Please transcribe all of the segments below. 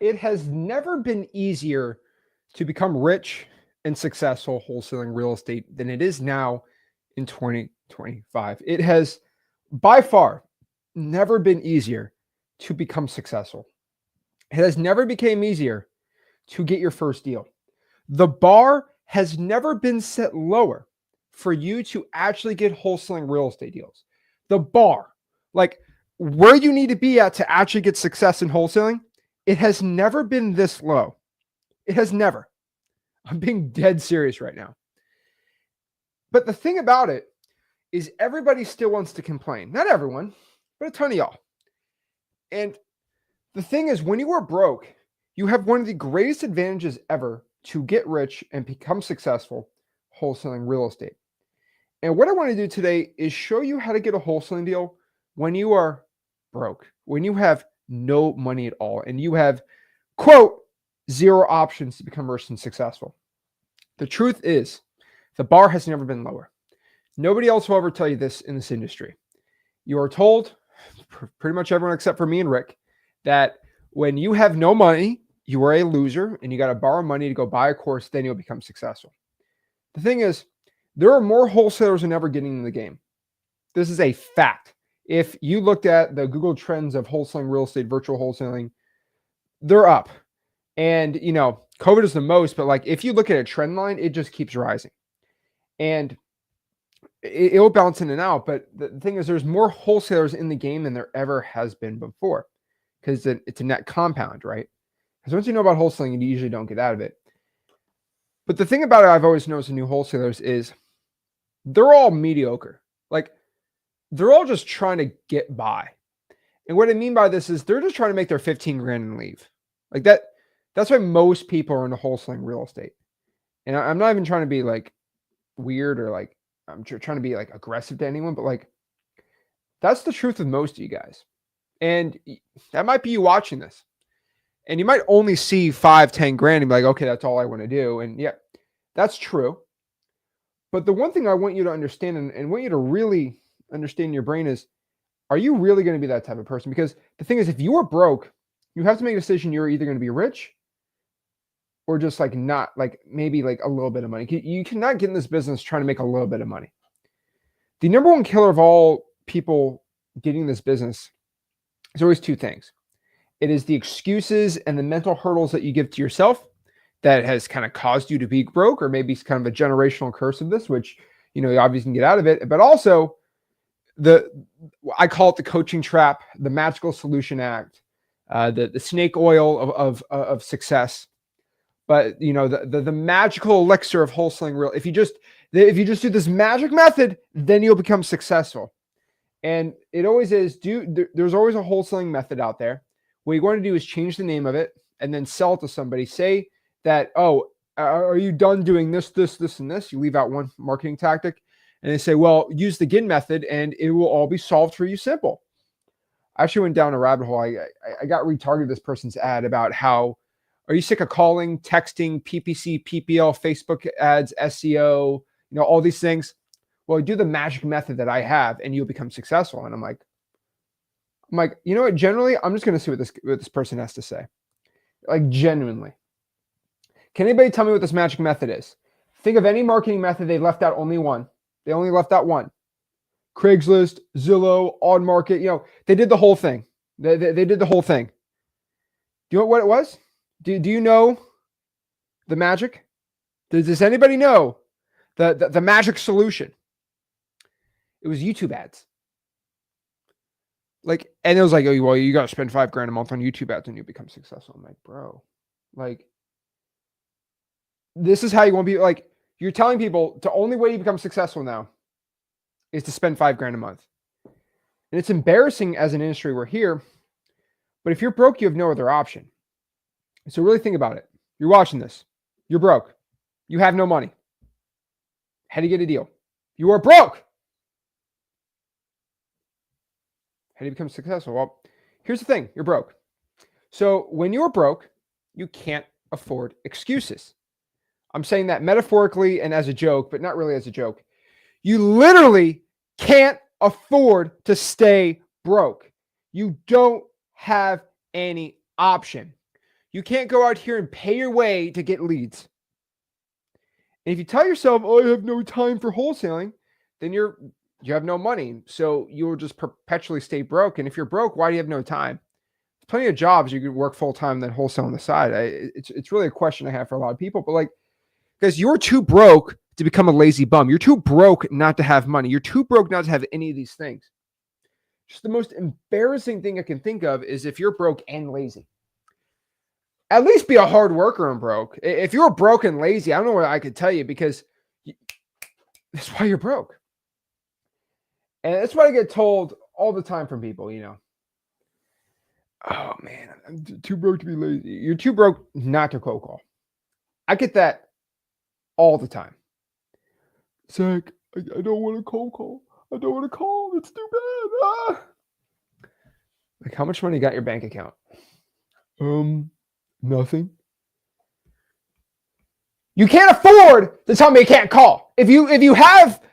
It has never been easier to become rich and successful wholesaling real estate than it is now in 2025. It has by far never been easier to become successful. It has never become easier to get your first deal. The bar has never been set lower for you to actually get wholesaling real estate deals. The bar, like where you need to be at to actually get success in wholesaling, it has never been this low. It has never. I'm being dead serious right now. But the thing about it is everybody still wants to complain. Not everyone, but a ton of y'all. And the thing is, when you are broke, you have one of the greatest advantages ever to get rich and become successful wholesaling real estate. And what I want to do today is show you how to get a wholesaling deal when you are broke, when you have no money at all, and you have, quote, zero options to become rich and successful. The truth is, the bar has never been lower. Nobody else will ever tell you this in this industry. You are told, pretty much everyone except for me and Rick, that when you have no money, you are a loser and you got to borrow money to go buy a course, then you'll become successful. The thing is, there are more wholesalers than ever getting in the game. This is a fact. If you looked at the Google trends of wholesaling real estate, virtual wholesaling, they're up. And, you know, COVID is the most, but like if you look at a trend line, it just keeps rising. And it'll bounce in and out. But the thing is, there's more wholesalers in the game than there ever has been before because it's a net compound, right? Because once you know about wholesaling, you usually don't get out of it. But the thing about it I've always noticed in new wholesalers is they're all mediocre. Like they're all just trying to get by. And what I mean by this is they're just trying to make their 15 grand and leave. Like that's why most people are into wholesaling real estate. And I'm not even trying to be like weird or like I'm trying to be like aggressive to anyone, but like that's the truth with most of you guys. And that might be you watching this. And you might only see 5-10 grand and be like, okay, that's all I want to do. And yeah, that's true. But the one thing I want you to understand and want you to really understand in your brain is, are you really going to be that type of person? Because the thing is, if you are broke, you have to make a decision. You're either going to be rich or just like not like maybe like a little bit of money. You cannot get in this business trying to make a little bit of money. The number one killer of all people getting this business is always two things. It is the excuses and the mental hurdles that you give to yourself that has kind of caused you to be broke, or maybe it's kind of a generational curse of this, which, you know, you obviously can get out of it. But also I call it the coaching trap, the magical solution act, the snake oil of success. But you know, the magical elixir of wholesaling real. If you just do this magic method, then you'll become successful. And it always is. There's always a wholesaling method out there. What you're going to do is change the name of it and then sell it to somebody. Say that, oh, are you done doing this, and this? You leave out one marketing tactic, and they say, well, use the Ginn method, and it will all be solved for you. Simple. I actually went down a rabbit hole. I got retargeted this person's ad about how, are you sick of calling, texting, PPC, PPL, Facebook ads, SEO, you know, all these things? Well, do the magic method that I have, and you'll become successful. And I'm like, you know what? Generally, I'm just going to see what this person has to say. Like, genuinely. Can anybody tell me what this magic method is? Think of any marketing method. They left out only one. They only left out one. Craigslist, Zillow, On Market. You know, they did the whole thing. They did the whole thing. Do you know what it was? Do you know the magic? Does anybody know the magic solution? It was YouTube ads. Like, and it was like, oh, well, you got to spend $5 grand a month on YouTube ads and you become successful. I'm like, bro, like, this is how you want to be. Like, you're telling people the only way you become successful now is to spend $5 grand a month. And it's embarrassing as an industry we're here, but if you're broke, you have no other option. So really think about it. You're watching this. You're broke. You have no money. How do you get a deal? You are broke. How do you become successful? Well, here's the thing. You're broke. So when you're broke, you can't afford excuses. I'm saying that metaphorically and as a joke, but not really as a joke. You literally can't afford to stay broke. You don't have any option. You can't go out here and pay your way to get leads. And if you tell yourself, oh, I have no time for wholesaling, then you have no money. So you will just perpetually stay broke. And if you're broke, why do you have no time? There's plenty of jobs you could work full time, then wholesale on the side. It's really a question I have for a lot of people. But like, because you're too broke to become a lazy bum. You're too broke not to have money. You're too broke not to have any of these things. Just the most embarrassing thing I can think of is if you're broke and lazy. At least be a hard worker and broke. If you're broke and lazy, I don't know what I could tell you, because that's why you're broke. And that's what I get told all the time from people, Oh man, I'm too broke to be lazy. You're too broke not to cold call. I get that all the time. Zach, I don't want to cold call. I don't want to call. It's too bad. Ah. Like, how much money you got in your bank account? Nothing. You can't afford to tell me you can't call. If you have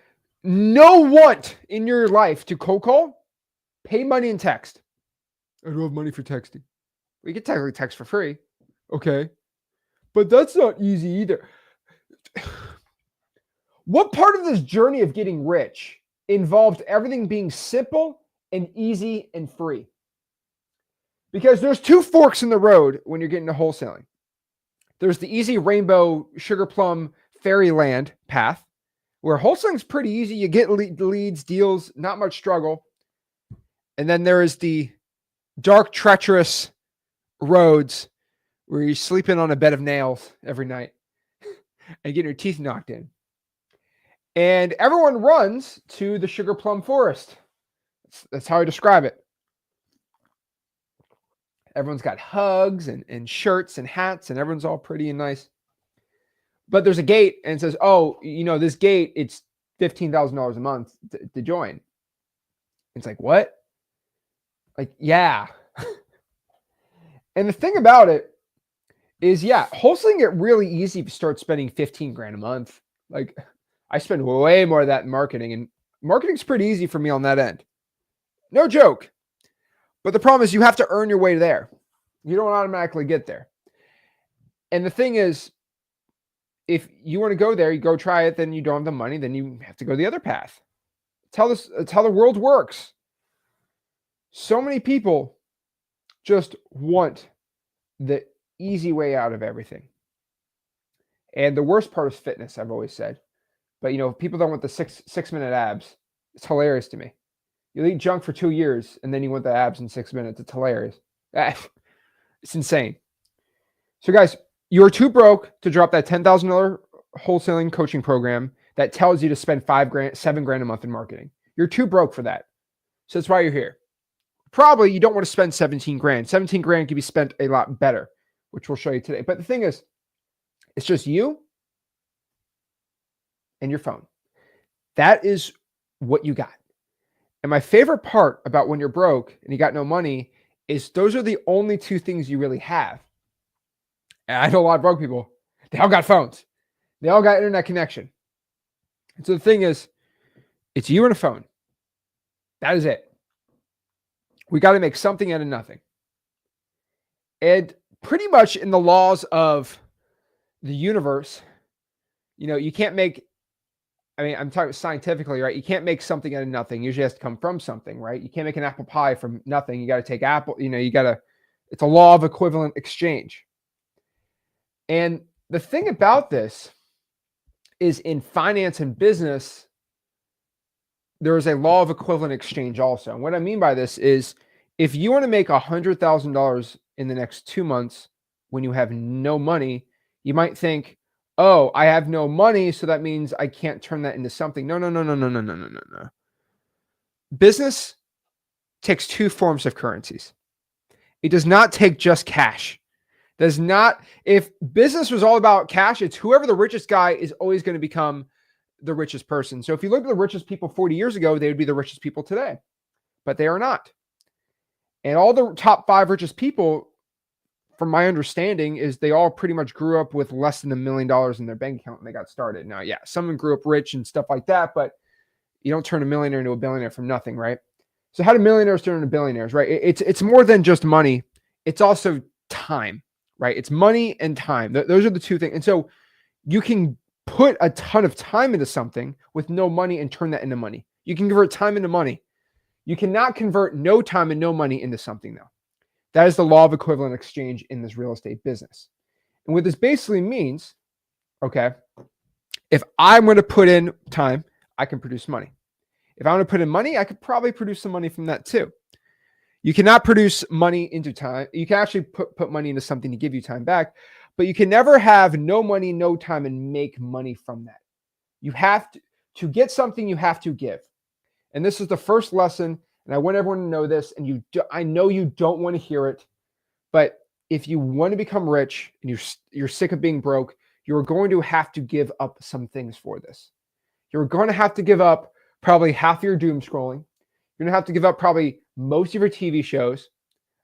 no want in your life to cold call, pay money and text. I don't have money for texting. We can technically text for free. Okay. But that's not easy either. What part of this journey of getting rich involved everything being simple and easy and free? Because there's two forks in the road when you're getting to wholesaling. There's the easy rainbow sugar plum fairyland path, where wholesaling's pretty easy. You get leads, deals, not much struggle. And then there is the dark, treacherous roads where you're sleeping on a bed of nails every night and getting your teeth knocked in. And everyone runs to the sugar plum forest. That's how I describe it. Everyone's got hugs and shirts and hats, and everyone's all pretty and nice. But there's a gate, and it says, oh, this gate, it's $15,000 a month to join. It's like, what? Like, yeah. And the thing about it is, wholesaling it really easy if you start spending 15 grand a month. Like, I spend way more of that in marketing, and marketing's pretty easy for me on that end. No joke. But the problem is you have to earn your way there. You don't automatically get there. And the thing is, if you want to go there, you go try it, then you don't have the money, then you have to go the other path. It's how the world works. So many people just want the easy way out of everything. And the worst part is fitness, I've always said. But people don't want the six minute abs. It's hilarious to me. You eat junk for 2 years and then you want the abs in 6 minutes. It's hilarious. It's insane. So guys, you're too broke to drop that $10,000 wholesaling coaching program that tells you to spend $7 grand a month in marketing. You're too broke for that. So that's why you're here. Probably you don't want to spend 17 grand. 17 grand can be spent a lot better, which we'll show you today. But the thing is, it's just you and your phone. That is what you got. And my favorite part about when you're broke and you got no money is those are the only two things you really have. And I know a lot of broke people. They all got phones. They all got internet connection. And so the thing is, it's you and a phone. That is it. We got to make something out of nothing. And pretty much in the laws of the universe, you can't make, I'm talking scientifically, right? You can't make something out of nothing. Usually has to come from something, right? You can't make an apple pie from nothing. You got to take apple, it's a law of equivalent exchange. And the thing about this is in finance and business, there is a law of equivalent exchange also. And what I mean by this is if you want to make $100,000 in the next 2 months when you have no money, you might think, oh, I have no money, so that means I can't turn that into something. No. Business takes two forms of currencies. It does not take just cash. If business was all about cash, it's whoever the richest guy is always going to become the richest person. So if you look at the richest people 40 years ago, they would be the richest people today, but they are not. And all the top 5 richest people, from my understanding, is they all pretty much grew up with less than $1 million in their bank account when they got started. Now, some of them grew up rich and stuff like that, but you don't turn a millionaire into a billionaire from nothing, right? So how do millionaires turn into billionaires, right? It's more than just money. It's also time, right? It's money and time. Those are the two things. And so you can put a ton of time into something with no money and turn that into money. You can convert time into money. You cannot convert no time and no money into something, though. That is the law of equivalent exchange in this real estate business. And what this basically means, okay, if I'm going to put in time, I can produce money. If I want to put in money, I could probably produce some money from that too. You cannot produce money into time. You can actually put money into something to give you time back, but you can never have no money, no time, and make money from that. You have to get something, you have to give. And this is the first lesson, and I want everyone to know this, and I know you don't want to hear it, but if you want to become rich and you're sick of being broke, you're going to have to give up some things for this. You're going to have to give up probably half of your doom scrolling. You're going to have to give up probably most of your TV shows.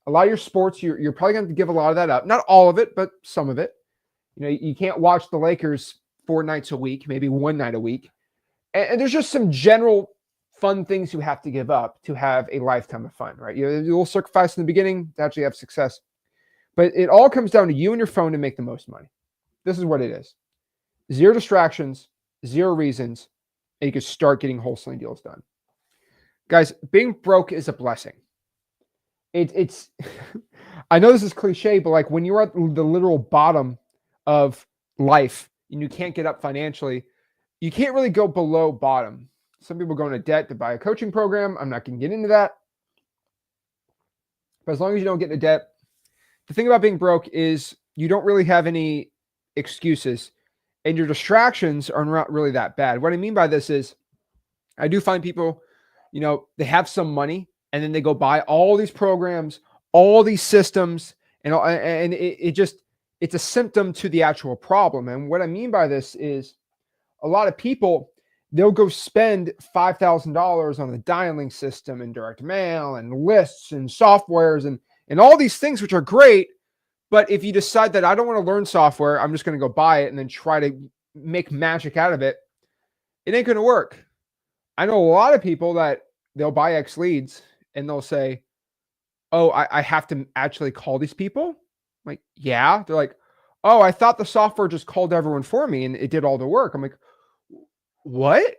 A lot of your sports, you're probably going to have to give a lot of that up. Not all of it, but some of it. You can't watch the Lakers 4 nights a week, maybe 1 night a week. And there's just some general fun things you have to give up to have a lifetime of fun, right? You'll sacrifice in the beginning to actually have success. But it all comes down to you and your phone to make the most money. This is what it is. 0 distractions, 0 reasons, and you can start getting wholesaling deals done. Guys, being broke is a blessing. It's I know this is cliche, but like when you're at the literal bottom of life and you can't get up financially, you can't really go below bottom. Some people go into debt to buy a coaching program. I'm not going to get into that. But as long as you don't get into debt, the thing about being broke is you don't really have any excuses and your distractions are not really that bad. What I mean by this is I do find people, they have some money and then they go buy all these programs, all these systems, and it's a symptom to the actual problem. And what I mean by this is a lot of people, they'll go spend $5,000 on the dialing system and direct mail and lists and softwares and all these things, which are great. But if you decide that I don't want to learn software, I'm just going to go buy it and then try to make magic out of it, it ain't going to work. I know a lot of people that they'll buy X leads and they'll say, oh, I have to actually call these people? I'm like, yeah. They're like, oh, I thought the software just called everyone for me and it did all the work. I'm like, what?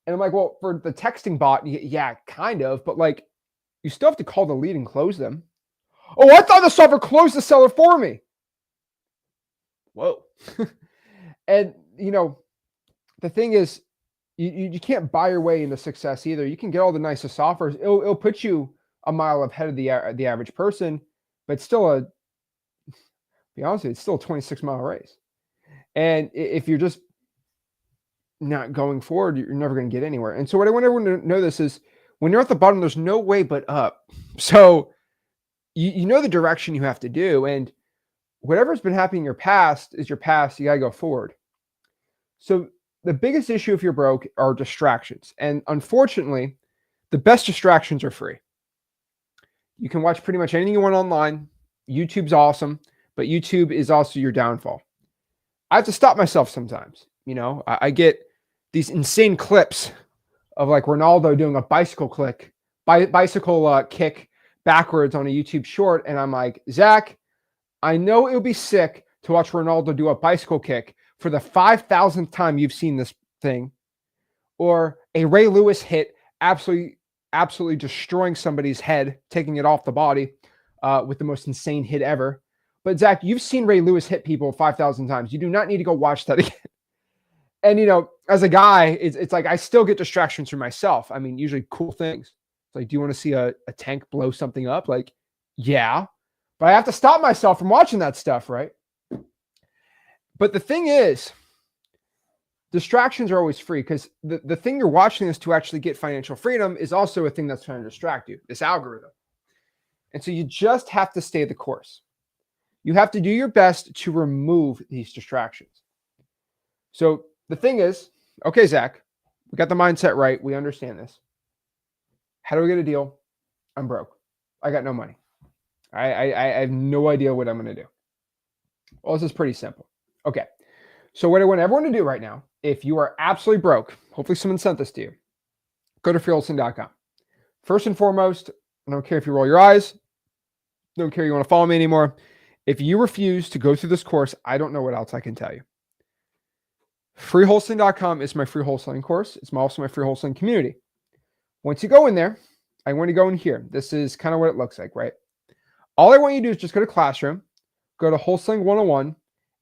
And I'm like, well, for the texting bot, yeah, kind of, but like, you still have to call the lead and close them. Oh, I thought the software closed the seller for me. Whoa. And, the thing is, you can't buy your way into success either. You can get all the nicest softwares. It'll put you a mile ahead of the average person, but it's still be honest with you, it's still a 26-mile race. And if you're just not going forward, you're never going to get anywhere. And so what I want everyone to know this is when you're at the bottom, there's no way but up. So you know the direction you have to do. And whatever's been happening in your past is your past. You got to go forward. So the biggest issue if you're broke are distractions. And unfortunately, the best distractions are free. You can watch pretty much anything you want online. YouTube's awesome, but YouTube is also your downfall. I have to stop myself sometimes. I get these insane clips of like Ronaldo doing a bicycle kick backwards on a YouTube short. And I'm like, Zach, I know it would be sick to watch Ronaldo do a bicycle kick for the 5,000th time you've seen this thing, or a Ray Lewis hit absolutely destroying somebody's head, taking it off the body with the most insane hit ever. But Zach, you've seen Ray Lewis hit people 5,000 times. You do not need to go watch that again. And, as a guy, it's like I still get distractions from myself. I mean, usually cool things. It's like, do you want to see a tank blow something up? Like, yeah. But I have to stop myself from watching that stuff, right? But the thing is, distractions are always free because the thing you're watching is to actually get financial freedom is also a thing that's trying to distract you, this algorithm. And so you just have to stay the course. You have to do your best to remove these distractions. So the thing is, okay, Zach, we got the mindset right. We understand this. How do we get a deal? I'm broke. I got no money. I have no idea what I'm going to do. Well, this is pretty simple. Okay. So what I want everyone to do right now, if you are absolutely broke, hopefully someone sent this to you, go to freewholesaling.com. First and foremost, I don't care if you roll your eyes, Don't care you want to follow me anymore. If you refuse to go through this course, I don't know what else I can tell you. Freewholesaling.com is my free wholesaling course. It's also my free wholesaling community. Once you go in there, I want to go in here. This is kind of what it looks like, right? All I want you to do is just go to Classroom, go to Wholesaling 101,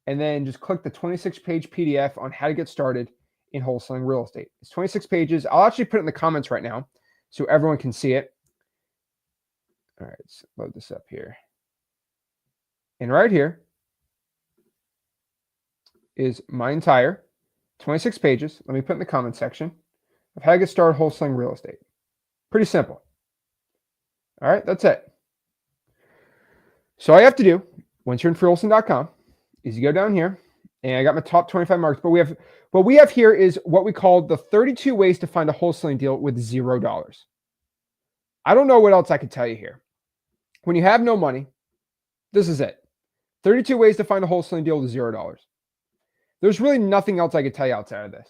and then just click the 26-page PDF on how to get started in wholesaling real estate. It's 26 pages. I'll actually put it in the comments right now so everyone can see it. All right, let's load this up here. And right here is my entire 26 pages. Let me put in the comment section of how to get started wholesaling real estate. Pretty simple. All right, that's it. So all you have to do once you're in freewholesaling.com is you go down here, and I got my top 25 markets, but what we have here is what we call the 32 ways to find a wholesaling deal with $0. I don't know what else I could tell you here. When you have no money, this is it. 32 ways to find a wholesaling deal with $0. There's really nothing else I could tell you outside of this.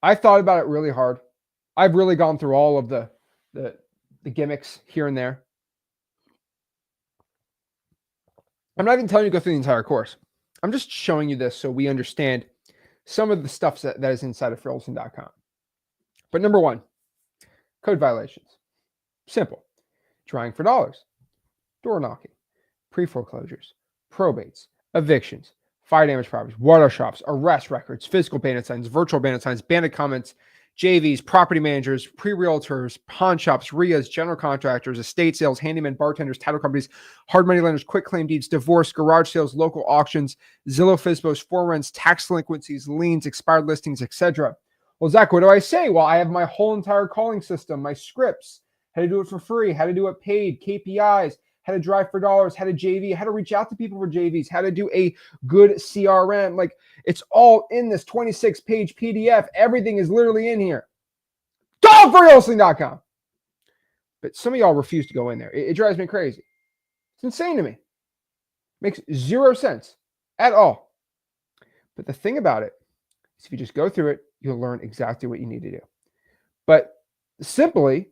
I thought about it really hard. I've really gone through all of the gimmicks here and there. I'm not even telling you to go through the entire course. I'm just showing you this so we understand some of the stuff that is inside of freewholesaling.com. But number one, code violations. Simple. Trying for dollars, door knocking, pre-foreclosures, probates, evictions, fire damage properties, water shops, arrest records, physical bandit signs, virtual bandit signs, bandit comments, JVs, property managers, pre-realtors, pawn shops, RIAs, general contractors, estate sales, handymen, bartenders, title companies, hard money lenders, quick claim deeds, divorce, garage sales, local auctions, Zillow, FSBOs, for rents, tax delinquencies, liens, expired listings, etc. Well, Zach, what do I say? Well, I have my whole entire calling system, my scripts, how to do it for free, how to do it paid, KPIs, how to drive for dollars, how to JV, how to reach out to people for JVs, how to do a good CRM. Like, it's all in this 26-page PDF. Everything is literally in here. Go for Wholesaling.com. But some of y'all refuse to go in there. It drives me crazy. It's insane to me. Makes zero sense at all. But the thing about it is if you just go through it, you'll learn exactly what you need to do. But simply,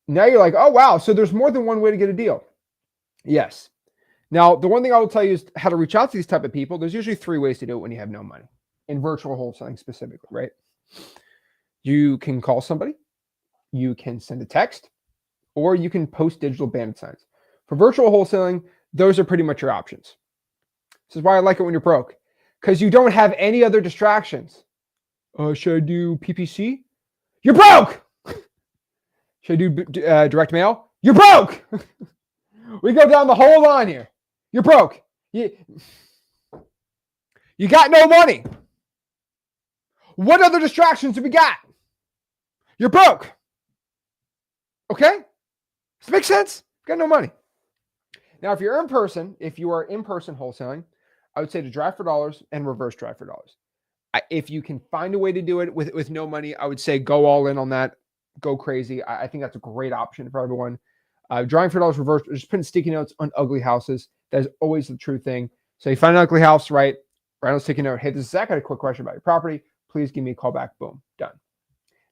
now you're like, oh, wow, so there's more than one way to get a deal. Yes. Now, the one thing I will tell you is how to reach out to these type of people. There's usually 3 ways to do it when you have no money, in virtual wholesaling specifically, right? You can call somebody, you can send a text, or you can post digital bandit signs. For virtual wholesaling, those are pretty much your options. This is why I like it when you're broke, because you don't have any other distractions. Should I do PPC? You're broke! Should I do direct mail? You're broke! We go down the whole line here. You're broke. You got no money. What other distractions have we got? You're broke. Okay? Does it make sense? You got no money. Now, if you are in person wholesaling, I would say to drive for dollars and reverse drive for dollars. If you can find a way to do it with no money, I would say go all in on that. Go crazy. I think that's a great option for everyone. Drawing for dollars reverse, just putting sticky notes on ugly houses. That is always the true thing. So you find an ugly house, write on a sticky note, hey, this is Zach. I got a quick question about your property. Please give me a call back. Boom, done.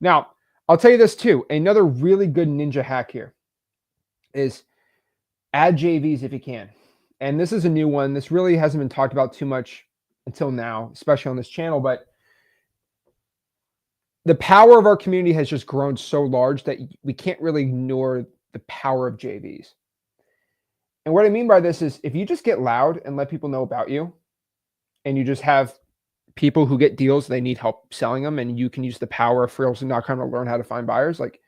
Now, I'll tell you this too. Another really good ninja hack here is add JVs if you can. And this is a new one. This really hasn't been talked about too much until now, especially on this channel. But the power of our community has just grown so large that we can't really ignore the power of JVs. And what I mean by this is if you just get loud and let people know about you, and you just have people who get deals, they need help selling them, and you can use the power of freewholesaling.com to learn how to find buyers, like,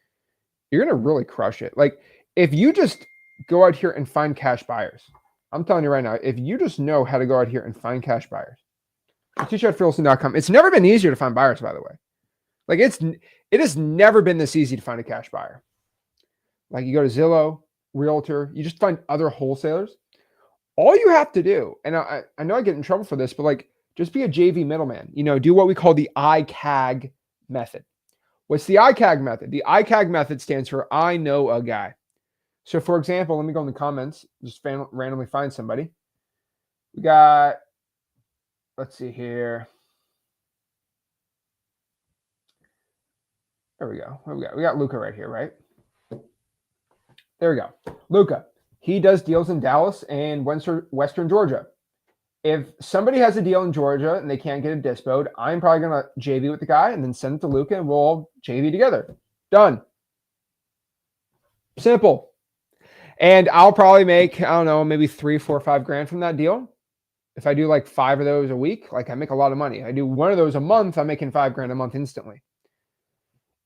you're going to really crush it. Like, if you just go out here and find cash buyers, I'm telling you right now, if you just know how to go out here and find cash buyers, I'll teach you at freewholesaling.com. It's never been easier to find buyers, by the way. Like, it has never been this easy to find a cash buyer. Like, you go to Zillow, Realtor, you just find other wholesalers. All you have to do, and I know I get in trouble for this, but like, just be a JV middleman. Do what we call the ICAG method. What's the ICAG method? The ICAG method stands for I know a guy. So for example, let me go in the comments, just randomly find somebody. We got, let's see here. There we go. What we got? We got Luca right here, right? There we go. Luca. he does deals in Dallas and Western Georgia. If somebody has a deal in Georgia and they can't get a dispoed, I'm probably going to JV with the guy and then send it to Luca and we'll all JV together. Done. Simple. And I'll probably make, I don't know, maybe 3, 4, 5 grand from that deal. If I do like 5 of those a week, like I make a lot of money. I do 1 of those a month, I'm making 5 grand a month instantly.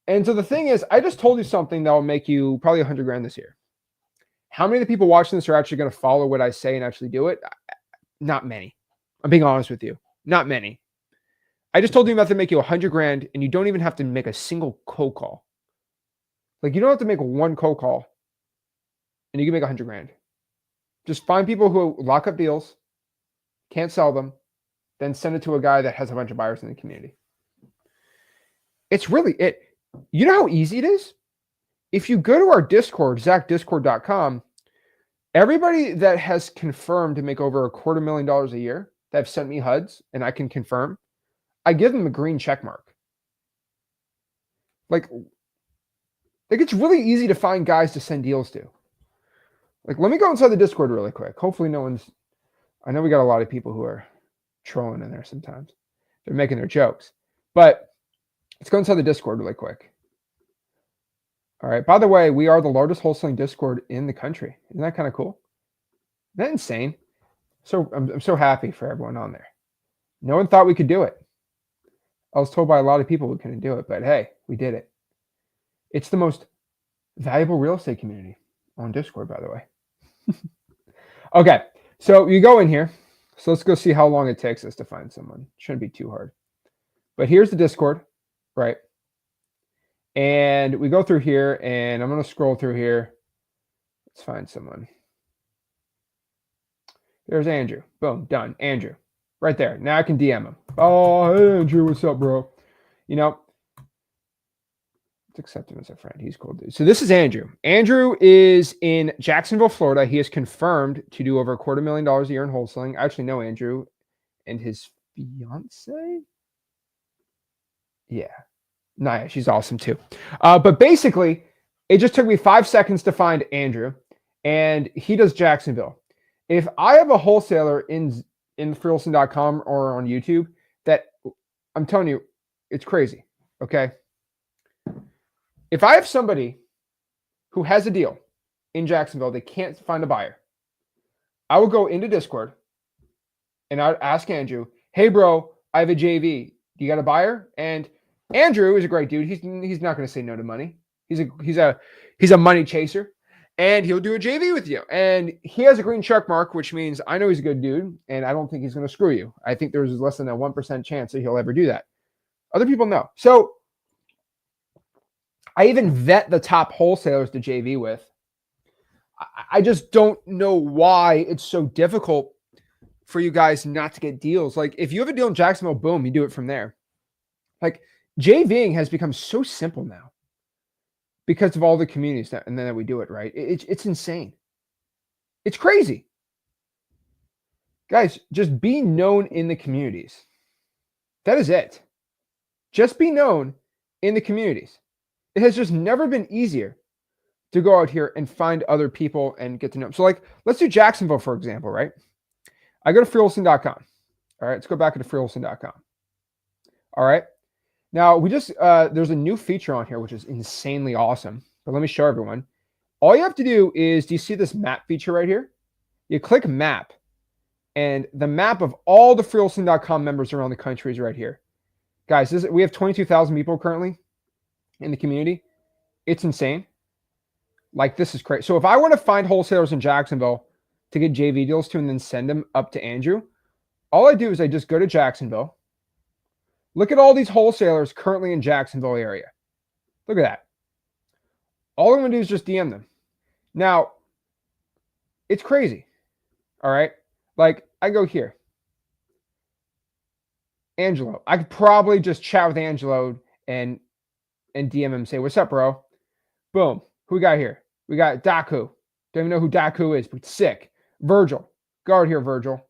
And so the thing is, I just told you something that will make you probably 100 grand this year. How many of the people watching this are actually going to follow what I say and actually do it? Not many. I'm being honest with you. Not many. I just told you about to make you 100 grand and you don't even have to make a single cold call. Like you don't have to make 1 cold call and you can make 100 grand. Just find people who lock up deals, can't sell them, then send it to a guy that has a bunch of buyers in the community. It's really it. You know how easy it is? If you go to our Discord, ZachDiscord.com, everybody that has confirmed to make over $250,000 a year that have sent me HUDs and I can confirm, I give them a green check mark. Like it's really easy to find guys to send deals to. Like, let me go inside the Discord really quick. Hopefully no one's, I know we got a lot of people who are trolling in there sometimes. They're making their jokes. But let's go inside the Discord really quick. All right. By the way, we are the largest wholesaling Discord in the country. Isn't that kind of cool? Isn't that insane? So I'm so happy for everyone on there. No one thought we could do it. I was told by a lot of people we couldn't do it, but hey, we did it. It's the most valuable real estate community on Discord, by the way. Okay, so you go in here. So let's go see how long it takes us to find someone. Shouldn't be too hard. But here's the Discord, right? And we go through here, and I'm going to scroll through here. Let's find someone. There's Andrew. Boom, done. Andrew. Right there. Now I can DM him. Oh, hey, Andrew, what's up, bro? You know, let's accept him as a friend. He's cool, dude. So this is Andrew. Andrew is in Jacksonville, Florida. He is confirmed to do over $250,000 a year in wholesaling. I actually know Andrew and his fiance. Yeah. Naya, she's awesome too. But basically, it just took me 5 seconds to find Andrew, and he does Jacksonville. If I have a wholesaler in freewholesaling.com or on YouTube, that I'm telling you, it's crazy. Okay. If I have somebody who has a deal in Jacksonville, they can't find a buyer, I will go into Discord and I would ask Andrew, hey bro, I have a JV. Do you got a buyer? And Andrew is a great dude. He's not going to say no to money. He's a money chaser, and he'll do a JV with you. And he has a green check mark, which means I know he's a good dude, and I don't think he's going to screw you. I think there's less than a 1% chance that he'll ever do that. Other people know. So I even vet the top wholesalers to JV with. I just don't know why it's so difficult for you guys not to get deals. Like if you have a deal in Jacksonville, boom, you do it from there. Like JVing has become so simple now because of all the communities and then we do it, right? It's insane. It's crazy. Guys, just be known in the communities. That is it. Just be known in the communities. It has just never been easier to go out here and find other people and get to know them. So like, let's do Jacksonville, for example, right? I go to freewholesaling.com. All right, let's go back to freewholesaling.com. All right. Now we just, there's a new feature on here, which is insanely awesome. But let me show everyone. All you have to do is, do you see this map feature right here? You click map, and the map of all the freewholesaling.com members around the country is right here. Guys, we have 22,000 people currently in the community. It's insane. Like, this is crazy. So if I want to find wholesalers in Jacksonville to get JV deals to and then send them up to Andrew, all I do is I just go to Jacksonville. Look at all these wholesalers currently in Jacksonville area. Look at that. All I'm going to do is just DM them. Now, it's crazy. All right. Like, I go here. Angelo. I could probably just chat with Angelo and DM him, say, what's up, bro? Boom. Who we got here? We got Daku. Don't even know who Daku is, but sick. Virgil. Guard here, Virgil.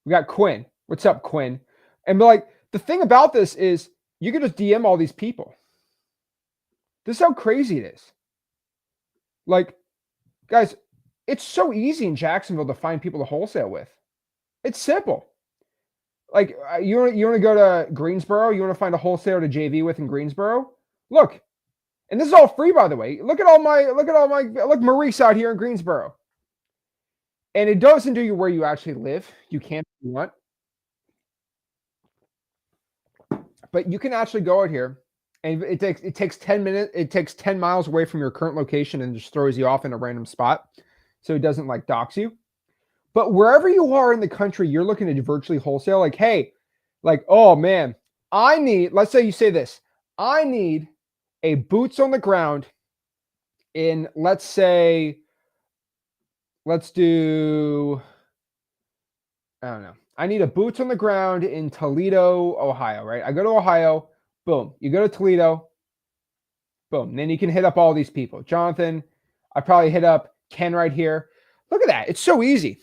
We got Quinn. What's up, Quinn? And like, the thing about this is you can just DM all these people. This is how crazy it is. Like, Guys, it's so easy in Jacksonville to find people to wholesale with. It's simple. Like you want to go to Greensboro, you want to find a wholesaler to JV with in Greensboro? Look, and this is all free, by the way. Look, Maurice out here in Greensboro. And it doesn't do you where you actually live. You can't if you want. But you can actually go out here, and it takes 10 minutes. It takes 10 miles away from your current location and just throws you off in a random spot. So it doesn't like dox you. But wherever you are in the country, you're looking to virtually wholesale. Like, hey, like, oh man, let's say you say this, I need a boots on the ground in, let's do, I don't know. I need a boots on the ground in Toledo, Ohio, right? I go to Ohio, boom. You go to Toledo, boom. Then you can hit up all these people. Jonathan, I probably hit up Ken right here. Look at that. It's so easy.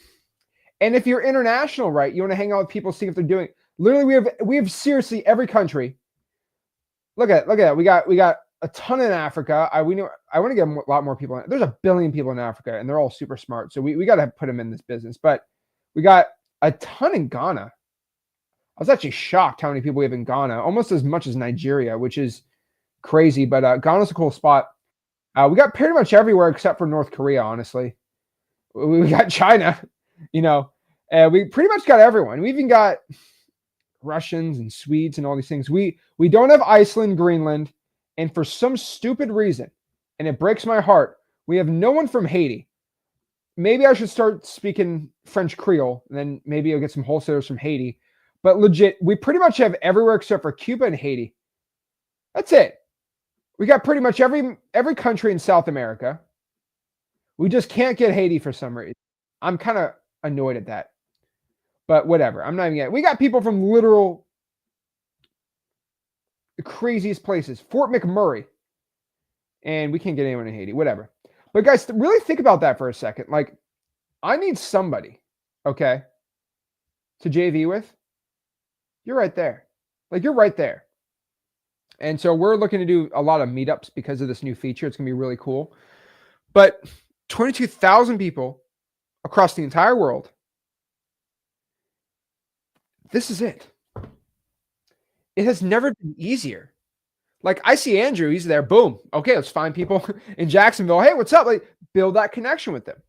And if you're international, right, you want to hang out with people, see if they're doing. Literally, we have seriously every country. Look at that. We got a ton in Africa. I want to get a lot more people. There's 1 billion people in Africa, and they're all super smart. So we got to put them in this business. But we got a ton in Ghana. I was actually shocked how many people we have in Ghana, almost as much as Nigeria, which is crazy. But Ghana's a cool spot. We got pretty much everywhere except for North Korea, honestly. We got China. We pretty much got everyone. We even got Russians and Swedes and all these things. We don't have Iceland, Greenland, and for some stupid reason, and it breaks my heart, we have no one from Haiti. Maybe I should start speaking French Creole, and then maybe I'll get some wholesalers from Haiti. But legit, we pretty much have everywhere except for Cuba and Haiti. That's it. We got pretty much every country in South America. We just can't get Haiti for some reason. I'm kind of annoyed at that. But whatever. I'm not even getting. We got people from literal the craziest places. Fort McMurray. And we can't get anyone in Haiti. Whatever. But guys, really think about that for a second. Like, I need somebody, okay, to JV with. You're right there. Like, you're right there. And so we're looking to do a lot of meetups because of this new feature. It's going to be really cool. But 22,000 people across the entire world. This is it. It has never been easier. Like, I see Andrew, he's there, boom. Okay, let's find people in Jacksonville. Hey, what's up? Like, build that connection with them.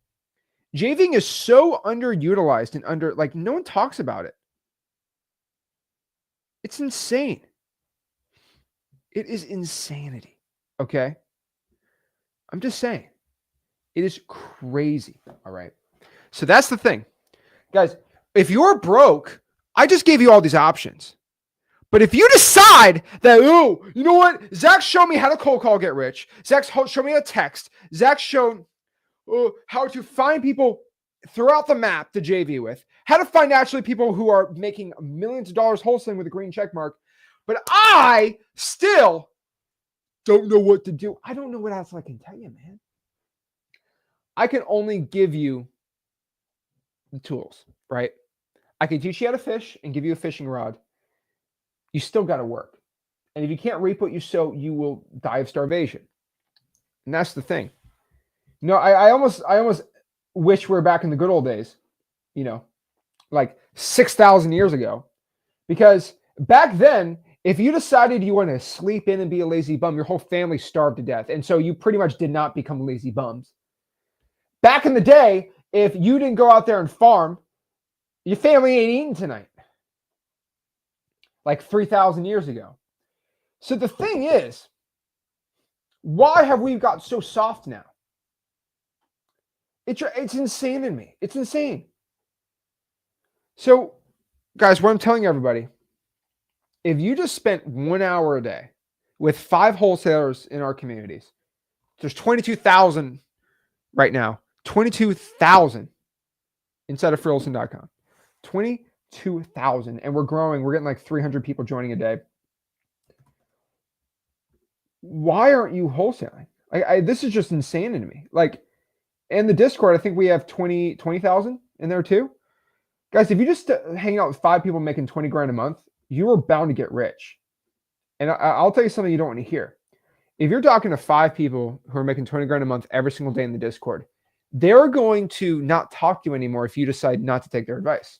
JVing is so underutilized and like, no one talks about it. It's insane. It is insanity. Okay? I'm just saying. It is crazy. All right. So that's the thing. Guys, if you're broke, I just gave you all these options. But if you decide that, oh, you know what? Zach showed me how to cold call get rich. Zach showed me how to text. Zach showed how to find people throughout the map to JV with. How to find actually people who are making millions of dollars wholesaling with a green check mark. But I still don't know what to do. I don't know what else I can tell you, man. I can only give you the tools, right? I can teach you how to fish and give you a fishing rod. You still got to work. And if you can't reap what you sow, you will die of starvation. And that's the thing. You know, I almost wish we're back in the good old days, you know, like 6,000 years ago. Because back then, if you decided you want to sleep in and be a lazy bum, your whole family starved to death. And so you pretty much did not become lazy bums. Back in the day, if you didn't go out there and farm, your family ain't eating tonight. Like 3,000 years ago. So the thing is, why have we got so soft now? It's insane in me. It's insane. So, guys, what I'm telling everybody, if you just spent 1 hour a day with 5 wholesalers in our communities, there's 22,000 right now. 22,000 inside of freelson.com. 22,000. And we're growing. We're getting like 300 people joining a day. Why aren't you wholesaling? This is just insane to me. Like, in the Discord, I think we have 20,000 in there too. Guys, if you just hang out with 5 people making 20 grand a month, you are bound to get rich. And I'll tell you something you don't want to hear. If you're talking to 5 people who are making 20 grand a month every single day in the Discord, they're going to not talk to you anymore if you decide not to take their advice.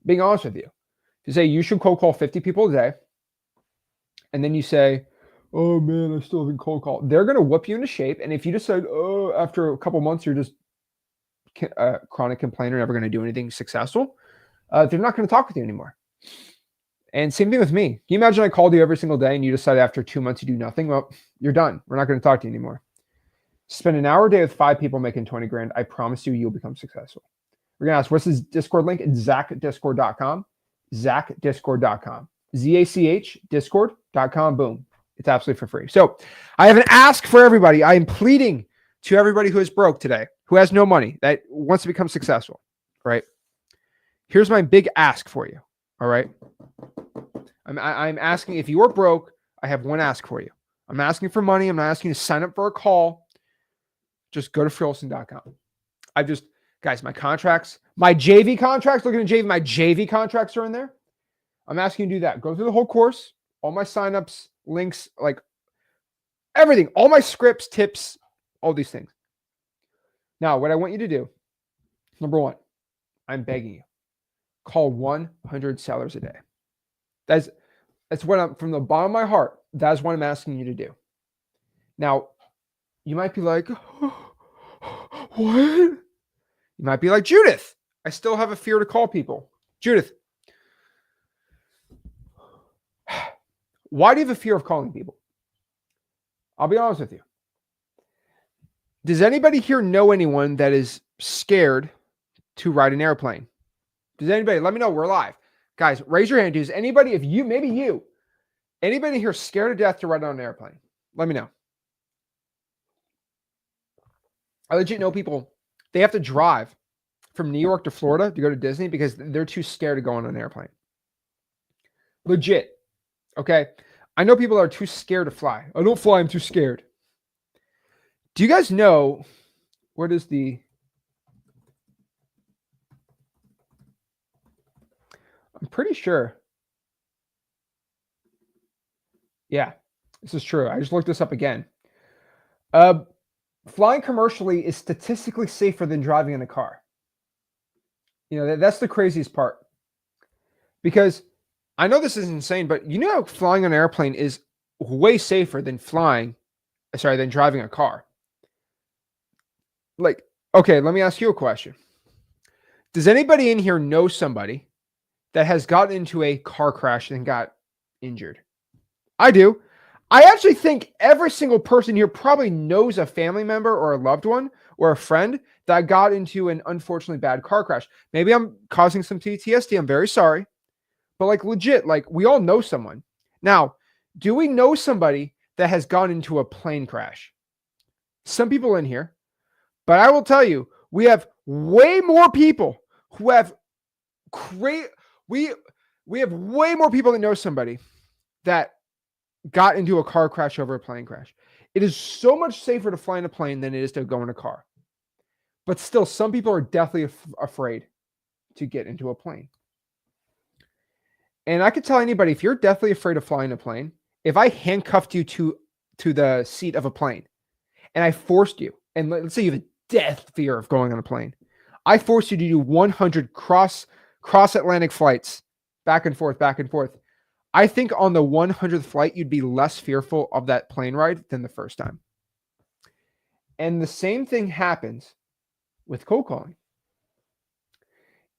Being honest with you, if you say you should cold call 50 people a day, and then you say, oh man, I still haven't cold called, they're going to whip you into shape. And if you decide, oh, after a couple months, you're just a chronic complainer, never going to do anything successful, they're not going to talk with you anymore. And same thing with me. Can you imagine I called you every single day and you decide after 2 months you do nothing? Well, you're done. We're not going to talk to you anymore. Spend an hour a day with 5 people making 20 grand. I promise you'll become successful. We're going to ask, what's his Discord link? It's zachdiscord.com. zachdiscord.com. ZACH discord.com. Boom. It's absolutely for free. So I have an ask for everybody. I am pleading to everybody who is broke today, who has no money, that wants to become successful, right? Here's my big ask for you, all right? I'm asking, if you are broke, I have one ask for you. I'm asking for money. I'm not asking you to sign up for a call. Just go to freewholesaling.com. Guys, my contracts, my JV contracts, looking at JV, my JV contracts are in there. I'm asking you to do that. Go through the whole course, all my signups, links, like everything, all my scripts, tips, all these things. Now, what I want you to do, number one, I'm begging you, call 100 sellers a day. That's what I'm, from the bottom of my heart, that's what I'm asking you to do. Now, you might be like, what? You might be like, Judith, I still have a fear to call people. Judith, why do you have a fear of calling people? I'll be honest with you. Does anybody here know anyone that is scared to ride an airplane? Does anybody? Let me know. We're live. Guys, raise your hand. Does anybody, if you, maybe you, anybody here scared to death to ride on an airplane? Let me know. I legit know people, they have to drive from New York to Florida to go to Disney because they're too scared to go on an airplane. Legit. Okay. I know people that are too scared to fly. I don't fly. I'm too scared. Do you guys know what is the, I'm pretty sure. Yeah, this is true. I just looked this up again. Flying commercially is statistically safer than driving in a car. You know, that's the craziest part. Because I know this is insane, but you know how flying on an airplane is way safer than than driving a car. Like, okay, let me ask you a question. Does anybody in here know somebody that has gotten into a car crash and got injured? I do. I actually think every single person here probably knows a family member or a loved one or a friend that got into an unfortunately bad car crash. Maybe I'm causing some PTSD. I'm very sorry. But like legit, like we all know someone. Now, do we know somebody that has gone into a plane crash? Some people in here. But I will tell you, we have way more people who have we have way more people that know somebody that got into a car crash over a plane crash. It is so much safer to fly in a plane than it is to go in a car. But still, some people are deathly afraid to get into a plane. And I could tell anybody, if you're deathly afraid of flying a plane, if I handcuffed you to the seat of a plane and I forced you, and let's say you have a death fear of going on a plane, I forced you to do 100 cross-Atlantic flights, back and forth, back and forth. I think on the 100th flight, you'd be less fearful of that plane ride than the first time. And the same thing happens with cold calling.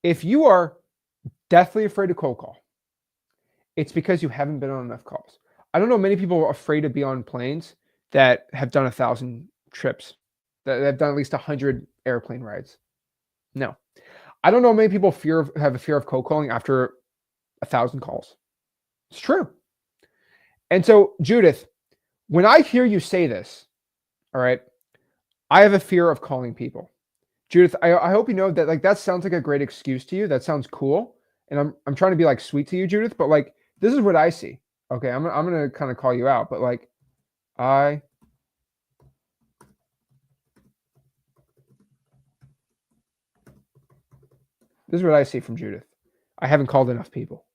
If you are deathly afraid to cold call, it's because you haven't been on enough calls. I don't know many people are afraid to be on planes that have done 1,000 trips, that have done at least 100 airplane rides. No. I don't know many people have a fear of cold calling after 1,000 calls. It's true. And so, Judith, when I hear you say this, all right, I have a fear of calling people. Judith, I hope you know that, like, that sounds like a great excuse to you. That sounds cool. And I'm trying to be like sweet to you, Judith, but like, this is what I see. Okay. I'm going to kind of call you out, but like, this is what I see from Judith. I haven't called enough people.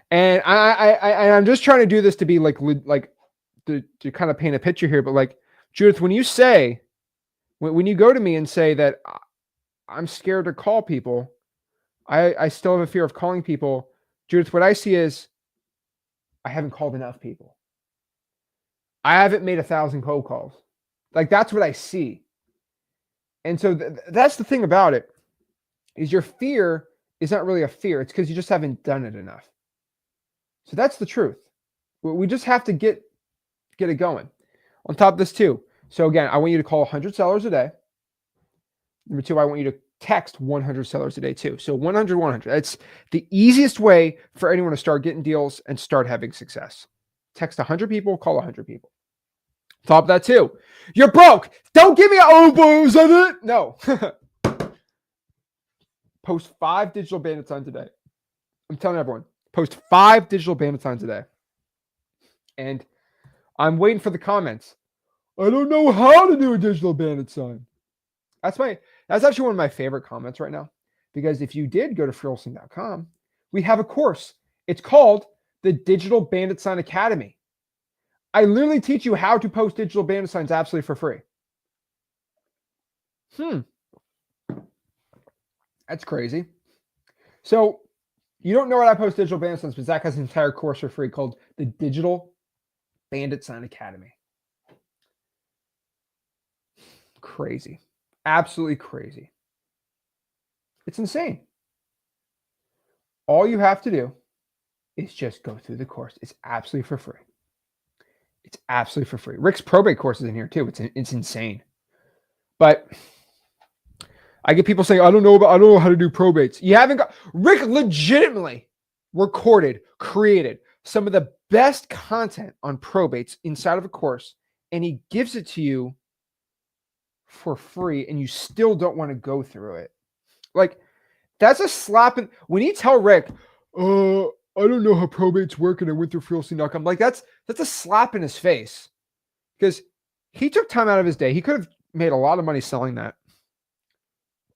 And I'm just trying to do this to be like to kind of paint a picture here, but like, Judith, when you say When you go to me and say that I'm scared to call people, I still have a fear of calling people. Judith, what I see is I haven't called enough people. I haven't made 1,000 cold calls. Like, that's what I see. And so that's the thing about it, is your fear is not really a fear. It's because you just haven't done it enough. So that's the truth. We just have to get it going. On top of this too. So again, I want you to call 100 sellers a day. Number two, I want you to text 100 sellers a day too. So 100, 100. It's the easiest way for anyone to start getting deals and start having success. Text 100 people, call 100 people. Top of that too. You're broke. Don't give me a oh boy, was that it? No. Post 5 digital bandit signs a day. I'm telling everyone, post 5 digital bandit signs a day. And I'm waiting for the comments. I don't know how to do a digital bandit sign. That's actually one of my favorite comments right now. Because if you did go to freewholesaling.com, we have a course. It's called the Digital Bandit Sign Academy. I literally teach you how to post digital bandit signs absolutely for free. That's crazy. So you don't know what I post digital bandit signs, but Zach has an entire course for free called the Digital Bandit Sign Academy. Crazy. Absolutely crazy. It's insane. All you have to do is just go through the course. It's absolutely for free. It's absolutely for free. Rick's probate course is in here too. It's insane. But I get people saying, I don't know how to do probates. You haven't got Rick legitimately created some of the best content on probates inside of a course, and he gives it to you for free, and you still don't want to go through it. Like, that's a slap in when you tell Rick, I don't know how probates work, and I went through freewholesaling.com. Like, that's a slap in his face, because he took time out of his day. He could have made a lot of money selling that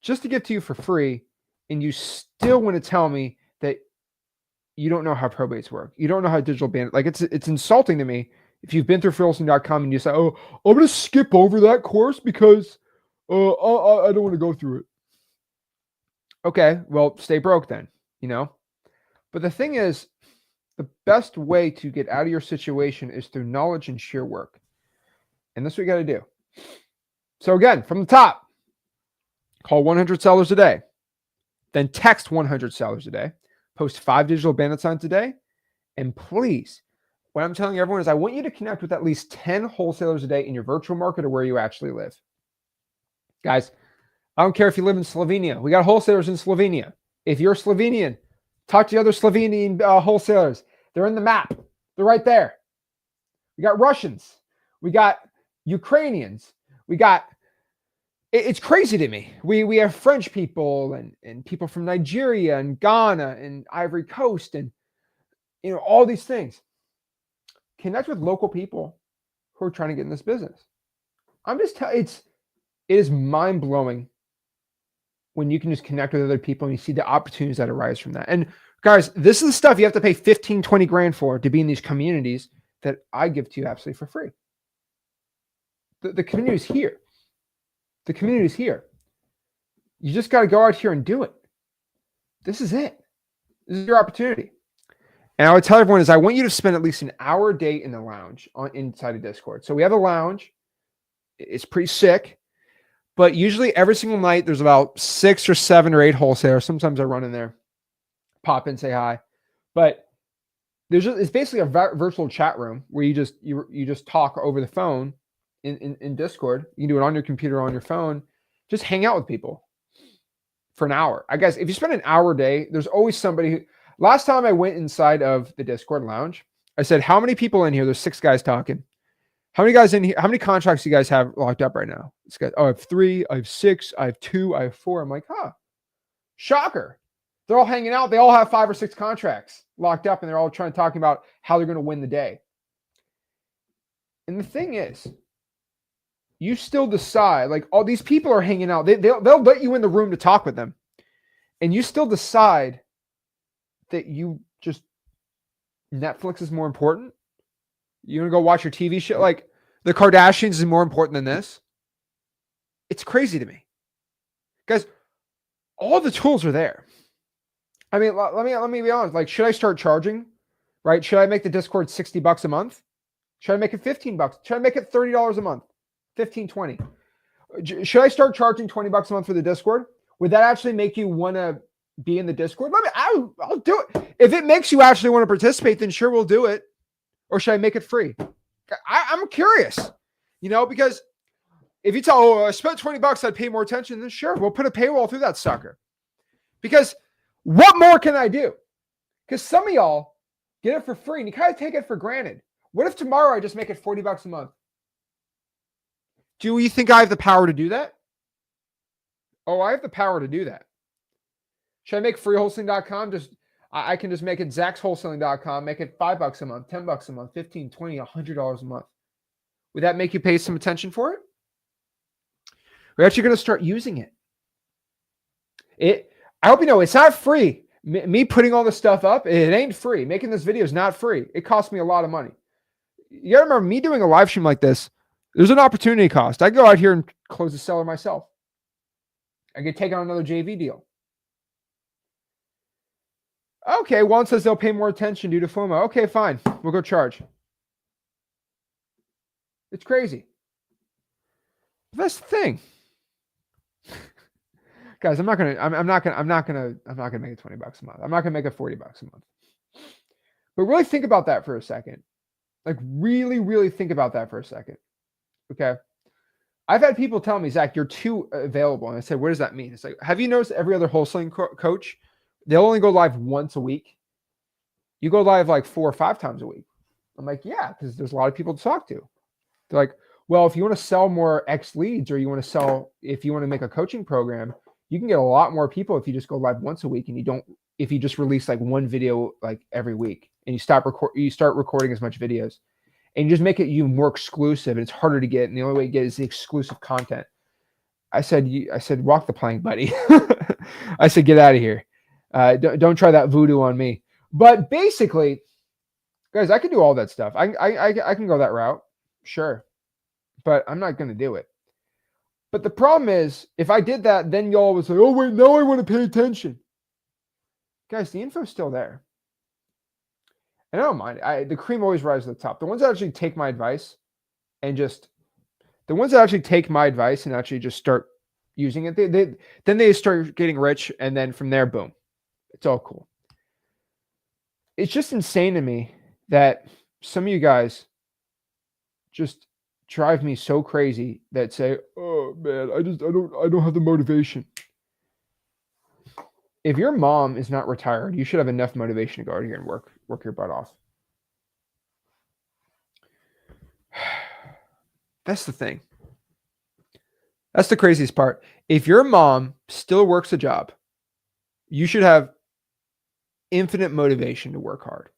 just to give to you for free, and you still want to tell me that you don't know how probates work. You don't know how digital bandit. Like, it's insulting to me if you've been through freewholesaling.com and you say, oh, I'm going to skip over that course because I don't want to go through it. Okay, well, stay broke then, you know? But the thing is, the best way to get out of your situation is through knowledge and sheer work. And that's what you got to do. So again, from the top, call 100 sellers a day. Then text 100 sellers a day. Post 5 digital bandit signs a day. And please, what I'm telling everyone is I want you to connect with at least 10 wholesalers a day in your virtual market or where you actually live. Guys, I don't care if you live in Slovenia. We got wholesalers in Slovenia. If you're Slovenian, talk to the other Slovenian wholesalers. They're in the map. They're right there. We got Russians. We got Ukrainians. We got, it's crazy to me. We have French people and people from Nigeria and Ghana and Ivory Coast and, you know, all these things. Connect with local people who are trying to get in this business. I'm just telling it is mind-blowing when you can just connect with other people and you see the opportunities that arise from that. And guys, this is the stuff you have to pay 15, 20 grand for to be in these communities that I give to you absolutely for free. The community is here. The community is here. You just got to go out here and do it. This is it. This is your opportunity. And I would tell everyone is I want you to spend at least an hour a day in the lounge inside of Discord. So we have a lounge. It's pretty sick. But usually every single night, there's about 6 or 7 or 8 wholesalers. Sometimes I run in there, pop in, say hi. But it's basically a virtual chat room where you just talk over the phone in Discord. You can do it on your computer, on your phone. Just hang out with people for an hour. I guess if you spend an hour a day, there's always somebody who. Last time I went inside of the Discord lounge, I said, how many people in here? There's 6 guys talking. How many guys in here? How many contracts do you guys have locked up right now? This guy, I have 3, I have 6, I have 2, I have 4. I'm like, shocker. They're all hanging out. They all have 5 or 6 contracts locked up, and they're all talking about how they're going to win the day. And the thing is, you still decide, like, all these people are hanging out. They'll let you in the room to talk with them. And you still decide that you just, Netflix is more important. You want to go watch your TV show? Like, the Kardashians is more important than this. It's crazy to me. Guys, all the tools are there. I mean, let me be honest. Like, should I start charging? Right? Should I make the Discord $60 a month? Should I make it $15? Should I make it $30 a month? 15, 20. Should I start charging $20 a month for the Discord? Would that actually make you want to be in the Discord? I'll do it. If it makes you actually want to participate, then sure, we'll do it. Or should I make it free? I'm curious, because if you tell, I spent $20, I'd pay more attention, then sure, we'll put a paywall through that sucker. Because what more can I do? Because some of y'all get it for free and you kind of take it for granted. What if tomorrow I just make it $40 a month? Do you think I have the power to do that? Oh, I have the power to do that. Should I make freewholesaling.com? I can just make it zackswholesaling.com, make it $5 a month, $10 a month, $15, $20, $100 a month. Would that make you pay some attention for it? We're actually going to start using it. I hope you know it's not free. Me putting all this stuff up, it ain't free. Making this video is not free. It costs me a lot of money. You got to remember, me doing a live stream like this, there's an opportunity cost. I go out here and close the seller myself. I get taken on another JV deal. Okay, one says they'll pay more attention due to FOMO. Okay, fine. We'll go charge. It's crazy. But that's the thing. Guys, I'm not gonna make it $20 a month. I'm not gonna make it $40 a month. But really think about that for a second. Like really, really think about that for a second. Okay. I've had people tell me, Zach, you're too available. And I said, what does that mean? It's like, have you noticed every other wholesaling coach, they'll only go live once a week? You go live like 4 or 5 times a week. I'm like, yeah, because there's a lot of people to talk to. They're like, well, if you want to sell more X leads, or if you want to make a coaching program, you can get a lot more people if you just go live once a week and if you just release like one video like every week and you start recording as much videos and you just make it even more exclusive and it's harder to get. And the only way to get is the exclusive content. I said, walk the plank, buddy. I said, get out of here. Don't try that voodoo on me. But basically, guys, I can do all that stuff. I can go that route. Sure. But I'm not going to do it. But the problem is, if I did that, then y'all would say, oh, wait, now I want to pay attention. Guys, the info's still there. And I don't mind. The cream always rises to the top. The ones that actually take my advice and just start using it, then they start getting rich. And then from there, boom, it's all cool. It's just insane to me that some of you guys just drive me so crazy that say, oh man, I don't have the motivation. If your mom is not retired, you should have enough motivation to go out here and work your butt off. That's the thing. That's the craziest part. If your mom still works a job, you should have infinite motivation to work hard.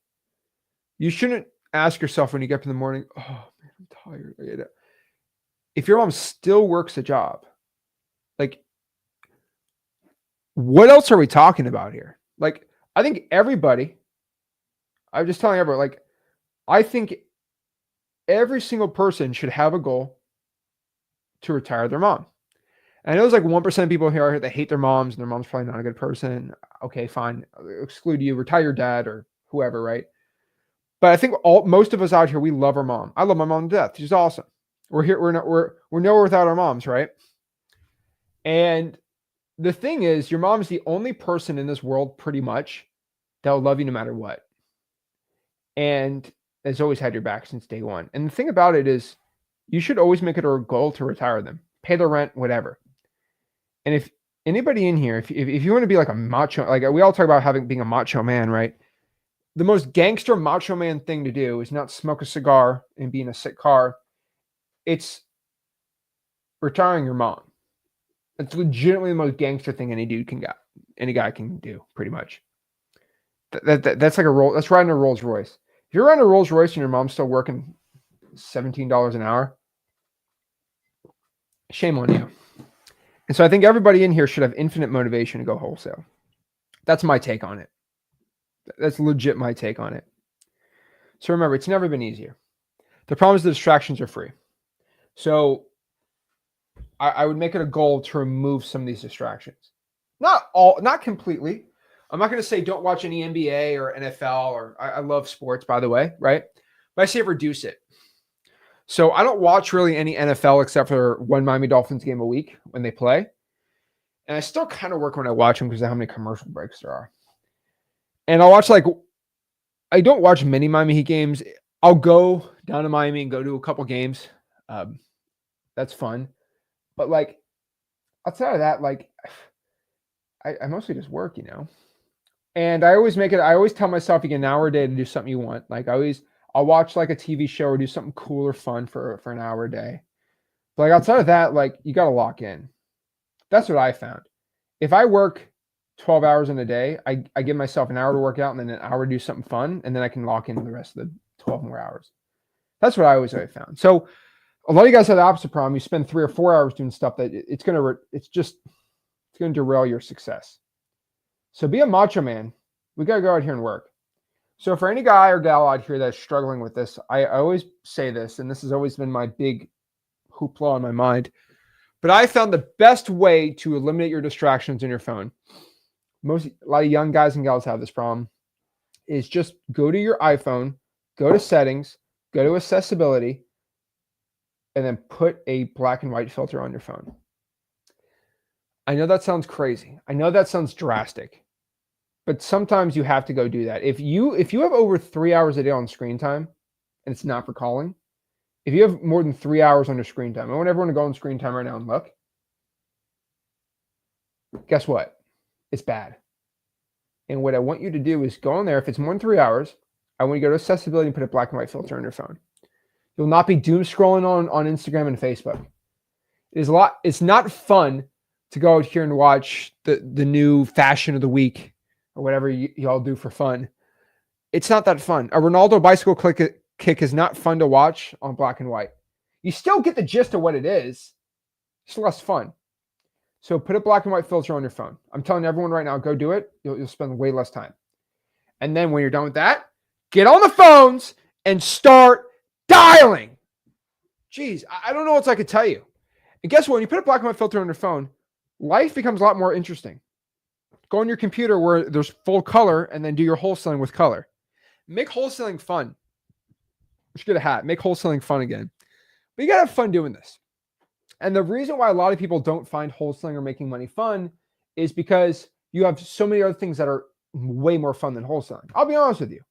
You shouldn't ask yourself when you get up in the morning, oh man, I'm tired. If your mom still works a job, like, what else are we talking about here? Like, I think I'm just telling everyone, like, I think every single person should have a goal to retire their mom. And I know there's like 1% of people here that hate their moms and their mom's probably not a good person. Okay, fine. Exclude you, retire your dad or whoever, right? But I think most of us out here, we love our mom. I love my mom to death. She's awesome. We're nowhere without our moms, right? And the thing is, your mom's the only person in this world pretty much that will love you no matter what. And has always had your back since day one. And the thing about it is, you should always make it a goal to retire them, pay their rent, whatever. And if anybody in here, if you want to be like a macho, like we all talk about being a macho man, right? The most gangster macho man thing to do is not smoke a cigar and be in a sick car. It's retiring your mom. It's legitimately the most gangster thing any guy can do, pretty much. That's like that's riding a Rolls Royce. If you're riding a Rolls Royce and your mom's still working $17 an hour, shame on you. And so I think everybody in here should have infinite motivation to go wholesale. That's my take on it. That's legit my take on it. So remember, it's never been easier. The problem is the distractions are free. So I would make it a goal to remove some of these distractions. Not completely. I'm not going to say don't watch any NBA or NFL, or I love sports, by the way, right? But I say reduce it. So I don't watch really any NFL except for one Miami Dolphins game a week when they play. And I still kind of work when I watch them because of how many commercial breaks there are. And I don't watch many Miami Heat games. I'll go down to Miami and go to a couple games. That's fun. But outside of that, I mostly just work, And I always tell myself you get an hour a day to do something you want. I'll watch a TV show or do something cool or fun for an hour a day. But outside of that, you got to lock in. That's what I found. If I work 12 hours in a day, I give myself an hour to work out and then an hour to do something fun, and then I can lock in the rest of the 12 more hours. That's what I always found. So a lot of you guys have the opposite problem. You spend 3 or 4 hours doing stuff that it's going to derail your success. So be a macho man. We got to go out here and work. So for any guy or gal out here that's struggling with this, I always say this, and this has always been my big hoopla in my mind, but I found the best way to eliminate your distractions in your phone. A lot of young guys and gals have this problem, is just go to your iPhone, go to settings, go to accessibility, and then put a black and white filter on your phone. I know that sounds crazy. I know that sounds drastic, but sometimes you have to go do that. If you have over 3 hours a day on screen time, and it's not for calling, if you have more than 3 hours on your screen time, I want everyone to go on screen time right now and look. Guess what? It's bad. And what I want you to do is go on there. If it's more than 3 hours, I want you to go to accessibility and put a black and white filter on your phone. You'll not be doom scrolling on Instagram and Facebook. It's not fun to go out here and watch the new fashion of the week or whatever y'all do for fun. It's not that fun. A Ronaldo bicycle kick is not fun to watch on black and white. You still get the gist of what it is. It's less fun. So put a black and white filter on your phone. I'm telling everyone right now, go do it. You'll spend way less time. And then when you're done with that, get on the phones and start dialing. Jeez, I don't know what I could tell you. And guess what? When you put a black and white filter on your phone, life becomes a lot more interesting. Go on your computer where there's full color and then do your wholesaling with color. Make wholesaling fun. We should get a hat. Make wholesaling fun again. But you got to have fun doing this. And the reason why a lot of people don't find wholesaling or making money fun is because you have so many other things that are way more fun than wholesaling. I'll be honest with you.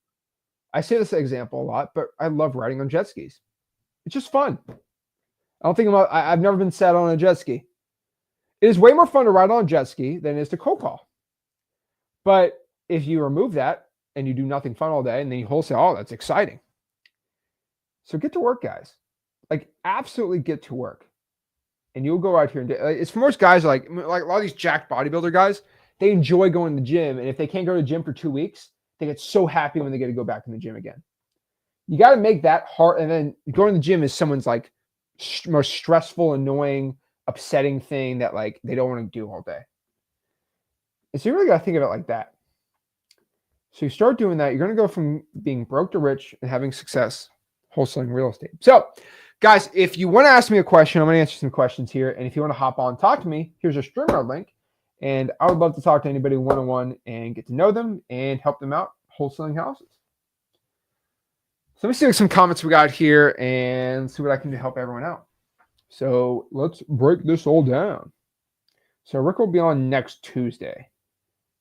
I say this example a lot, but I love riding on jet skis. It's just fun. I've never been sat on a jet ski. It is way more fun to ride on a jet ski than it is to cold call. But if you remove that and you do nothing fun all day and then you wholesale, oh, that's exciting. So get to work, guys. Absolutely get to work. And you'll go out here and it's for most guys like a lot of these jacked bodybuilder guys, they enjoy going to the gym. And if they can't go to the gym for 2 weeks, they get so happy when they get to go back in the gym again. You got to make that hard. And then going to the gym is someone's most stressful, annoying, upsetting thing that they don't want to do all day. And so you really got to think of it like that. So you start doing that, you're going to go from being broke to rich and having success wholesaling real estate. So guys, if you want to ask me a question, I'm going to answer some questions here. And if you want to hop on, talk to me, here's a StreamYard link. And I would love to talk to anybody one-on-one and get to know them and help them out wholesaling houses. So let me see some comments we got here and see what I can do to help everyone out. So let's break this all down. So Rick will be on next Tuesday.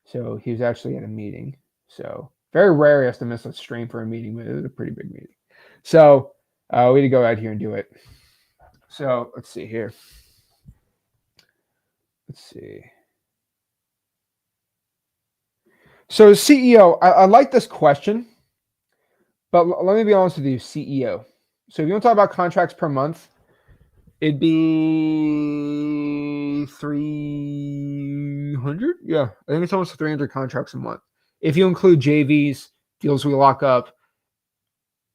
So he was actually at a meeting. So very rare he has to miss a stream for a meeting, but it was a pretty big meeting. So we had to go out here and do it. So let's see here. Let's see. So CEO, I like this question, but let me be honest with you, CEO. So if you want to talk about contracts per month, it'd be 300. Yeah, I think it's almost 300 contracts a month. If you include JVs, deals we lock up,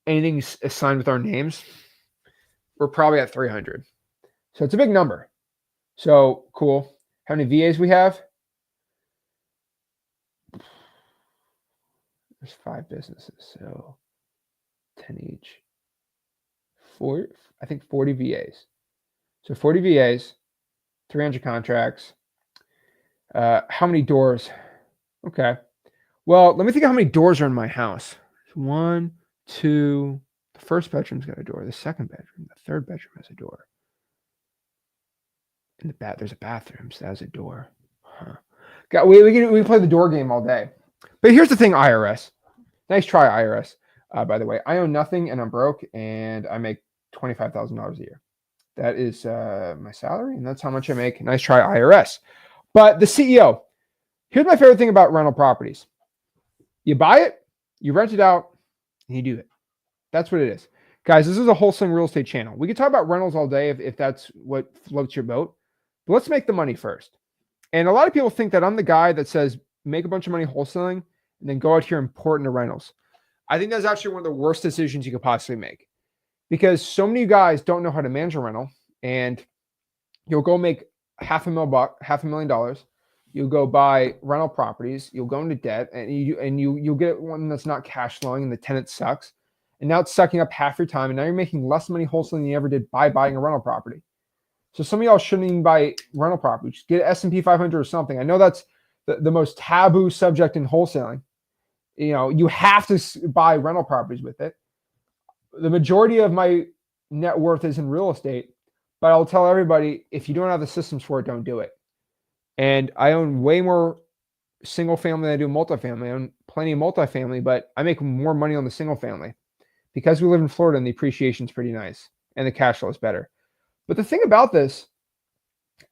anything assigned with our names, we're probably at 300. So it's a big number. So cool. How many VAs we have? There's 5 businesses, so 10 each. I think 40 VAs. So 40 VAs. 300 contracts. How many doors? Okay. Well, let me think of how many doors are in my house. 1, 2. The first bedroom's got a door. The second bedroom, the third bedroom has a door. In the there's a bathroom, so that has a door. Huh. We can play the door game all day. But here's the thing, IRS. Nice try, IRS. By the way, I own nothing and I'm broke, and I make $25,000 a year. That is my salary, and that's how much I make. Nice try, IRS. But the CEO. Here's my favorite thing about rental properties. You buy it, you rent it out, and you do it. That's what it is. Guys, this is a wholesaling real estate channel. We could talk about rentals all day if that's what floats your boat. But let's make the money first. And a lot of people think that I'm the guy that says make a bunch of money wholesaling and then go out here and pour it into rentals. I think that's actually one of the worst decisions you could possibly make, because so many guys don't know how to manage a rental, and you'll go make $500,000. You'll go buy rental properties. You'll go into debt, and you'll get one that's not cash flowing, and the tenant sucks. And now it's sucking up half your time, and now you're making less money wholesaling than you ever did by buying a rental property. So some of y'all shouldn't even buy rental property. Just get S&P 500 or something. I know that's the most taboo subject in wholesaling. You know, you have to buy rental properties with it. The majority of my net worth is in real estate, but I'll tell everybody, if you don't have the systems for it, don't do it. And I own way more single family than I do multifamily. I own plenty of multifamily, but I make more money on the single family because we live in Florida and the appreciation is pretty nice and the cash flow is better. But the thing about this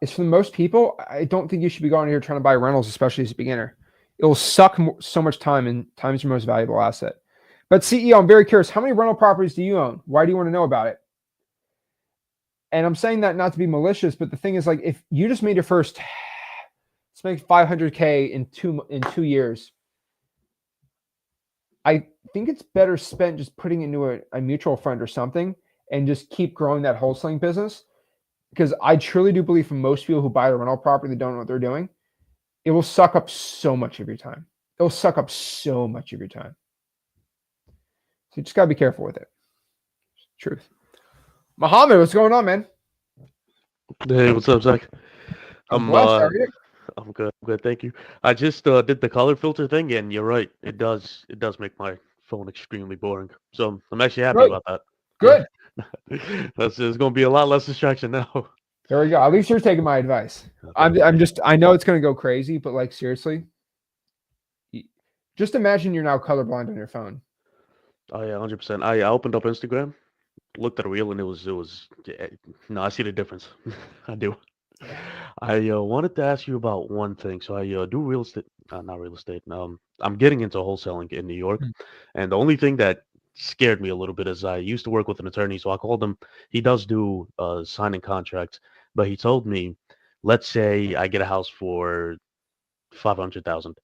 is, for most people, I don't think you should be going here trying to buy rentals, especially as a beginner. It will suck so much time, and time is your most valuable asset. But CEO, I'm very curious, how many rental properties do you own? Why do you want to know about it? And I'm saying that not to be malicious, but the thing is, like, if you just made your first, let's make $500K in 2 years, I think it's better spent just putting into a mutual fund or something and just keep growing that wholesaling business. Because I truly do believe, for most people who buy a rental property that don't know what they're doing, it will suck up so much of your time. It will suck up so much of your time. So you just got to be careful with it. Truth. Muhammad, what's going on, man? Hey, what's up, Zach? I'm I'm blessed. How uh are you? I'm good, thank you. I just did the color filter thing, and you're right. It does make my phone extremely boring. So I'm actually happy Good. about that. Yeah. Good. There's gonna be a lot less distraction now. There we go. At least you're taking my advice. Thank you. I know it's going to go crazy, but like, seriously, just imagine you're now colorblind on your phone. Oh yeah, 100%. I opened up Instagram, looked at a reel, and it was yeah, no, I see the difference. I do. Yeah. I wanted to ask you about one thing. So I do real estate, not real estate. I'm getting into wholesaling in New York, Mm. and the only thing that scared me a little bit is I used to work with an attorney, so I called him. He does do signing contracts, but he told me, let's say I get a house for 500,000,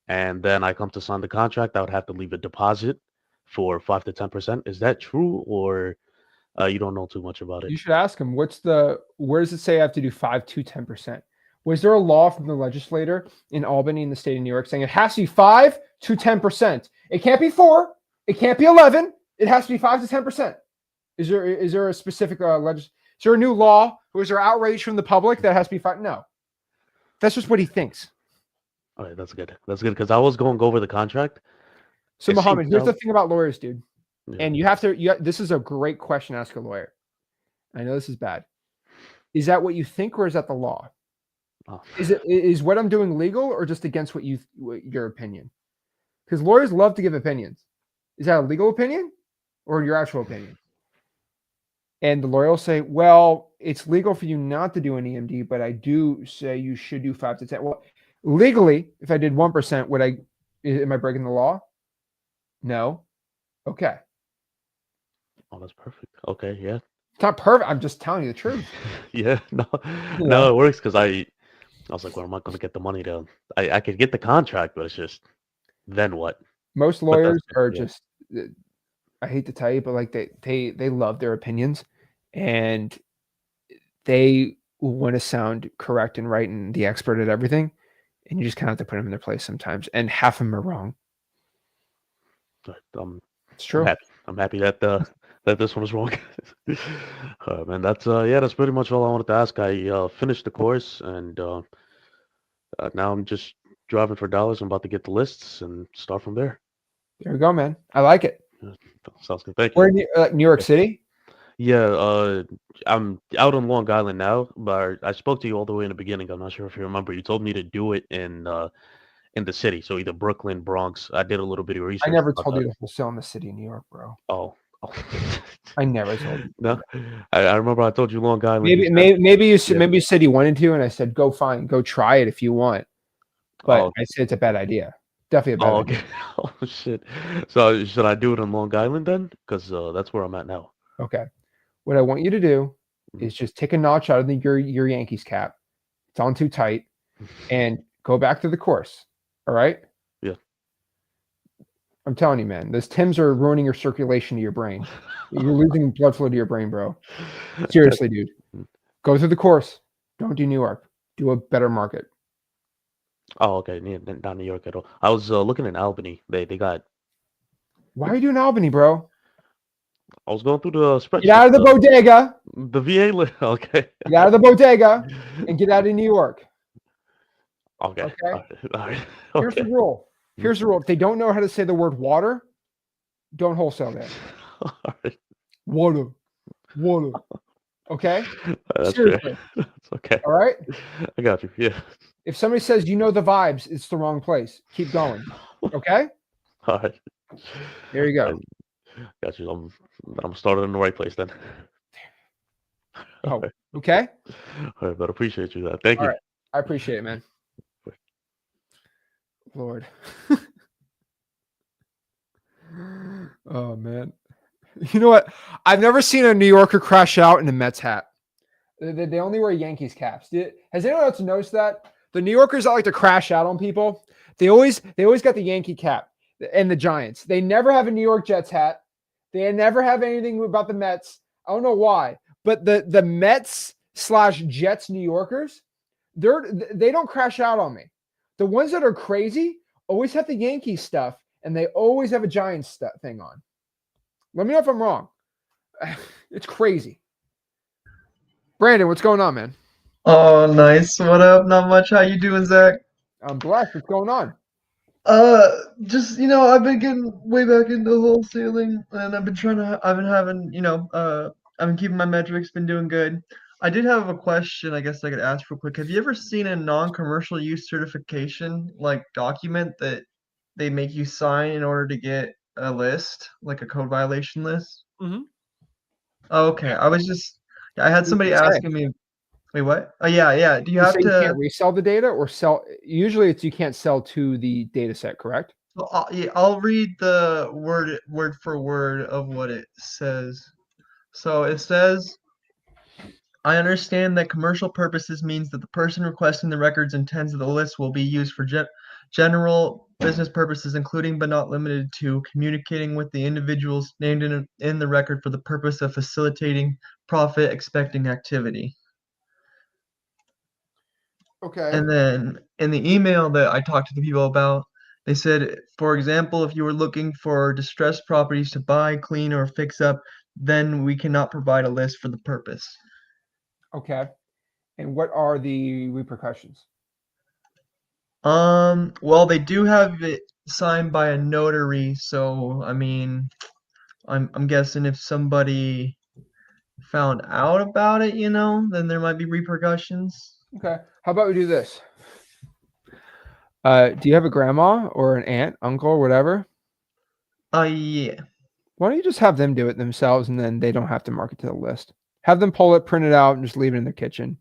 and then I come to sign the contract, I would have to leave a deposit for 5 to 10%. Is that true, or you don't know too much about it? You should ask him, where does it say I have to do 5 to 10%? Was there a law from the legislator in Albany in the state of New York saying it has to be 5 to 10%? It can't be 4. It can't be 11. It has to be 5 to 10%. Is there a specific is there a new law? Or is there outrage from the public that has to be 5? No. That's just what he thinks. All right, that's good. That's good because I was going over the contract. So It seems Mohammed, here's the so. thing about lawyers, dude. Yeah. And this is a great question to ask a lawyer. I know this is bad. Is that what you think, or is that the law? Oh. Is what I'm doing legal, or just against your opinion? Because lawyers love to give opinions. Is that a legal opinion or your actual opinion? And the lawyer will say, well, it's legal for you not to do an EMD, but I do say you should do 5 to 10. Well, legally, if I did 1%, am I breaking the law? No. Okay. Oh, that's perfect. Okay, yeah. It's not perfect. I'm just telling you the truth. Yeah, no, You no, know, it works because I was like, where am I going to get the money to? I could get the contract, but it's just then what? most But that's lawyers good. are Yeah. just, I hate to tell you, but like they love their opinions, and they want to sound correct and right and the expert at everything. And you just kind of have to put them in their place sometimes. And half of them are wrong. But, It's I'm true. happy. I'm happy that that this one is wrong. Man, that's yeah, that's pretty much all I wanted to ask. I finished the course, and now I'm just driving for dollars. I'm about to get the lists and start from there. There we go, man. I like it. Yeah, sounds good. Thank you. We're in New York City. Yeah, I'm out on Long Island now, but I spoke to you all the way in the beginning. I'm not sure if you remember. You told me to do it in the city, so either Brooklyn, Bronx. I did a little bit of I research never about told that. you to wholesale in the city of New York, bro. Oh, oh. I never told you. No, I remember I told you Long Island. You Maybe, said, yeah. maybe you said you wanted to, and I said go try it if you want. But Oh, I said it's a bad idea. Definitely a bad oh, idea. okay. Oh shit. So should I do it on Long Island then? Because that's where I'm at now. Okay. What I want you to do Mhm. is just take a notch out of your Yankees cap. It's on too tight, and go back to the course. All right. Yeah. I'm telling you, man. Those Tims are ruining your circulation to your brain. You're losing blood flow to your brain, bro. Seriously, dude. Go through the course. Don't do New York. Do a better market. Oh, okay. Not New York at all. I was looking in Albany. They got. Why are you doing Albany, bro? I was going through the Get spreadsheet. out of the bodega. The VA list. Okay. Get out of the bodega and get out of New York. Okay. Okay. All right. All right. Here's the Okay. rule. Here's the rule. If they don't know how to say the word water, don't wholesale there. All right. Water. Water. Okay? That's fair. Seriously. That's okay. All right? I got you. Yeah. If somebody says you know the vibes, it's the wrong place. Keep going. Okay? All right. There you go. Got you. I'm starting in the right place then. Oh, okay? All right, but appreciate you that. Thank All you. right. I appreciate it, man. Lord. Oh, man. You know what? I've never seen a New Yorker crash out in a Mets hat. They only wear Yankees caps. Has anyone else noticed that? The New Yorkers that like to crash out on people, they always got the Yankee cap and the Giants. They never have a New York Jets hat. They never have anything about the Mets. I don't know why, but the Mets / Jets New Yorkers, they don't crash out on me. The ones that are crazy always have the Yankees stuff, and they always have a Giants thing on. Let me know if I'm wrong. It's crazy. Brandon, what's going on, man? Oh, nice. What up? Not much. How you doing, Zach? I'm blessed. What's going on? Just I've been getting way back into wholesaling, and I've been having, I've been keeping my metrics, been doing good. I did have a question, I guess I could ask real quick. Have you ever seen a non-commercial use certification like document that they make you sign in order to get a list, like a code violation list? Mm-hmm. Oh, okay. I had What does somebody it say? asking me, wait, what? Oh, yeah, yeah. Do you You have say you to? can't resell the data or sell. Usually, it's you can't sell to the data set, correct? Well, yeah, I'll read the word for word of what it says. So it says, I understand that commercial purposes means that the person requesting the records intends that the list will be used for general business purposes, including but not limited to communicating with the individuals named in the record for the purpose of facilitating profit expecting activity. Okay. And then in the email that I talked to the people about, they said, for example, if you were looking for distressed properties to buy, clean, or fix up, then we cannot provide a list for the purpose. Okay. And what are the repercussions? Well, they do have it signed by a notary, so I mean, I'm guessing if somebody found out about it, then there might be repercussions. Okay. How about we do this? Do you have a grandma or an aunt, uncle, or whatever? Yeah. Why don't you just have them do it themselves, and then they don't have to mark it to the list? Have them pull it, print it out, and just leave it in their kitchen,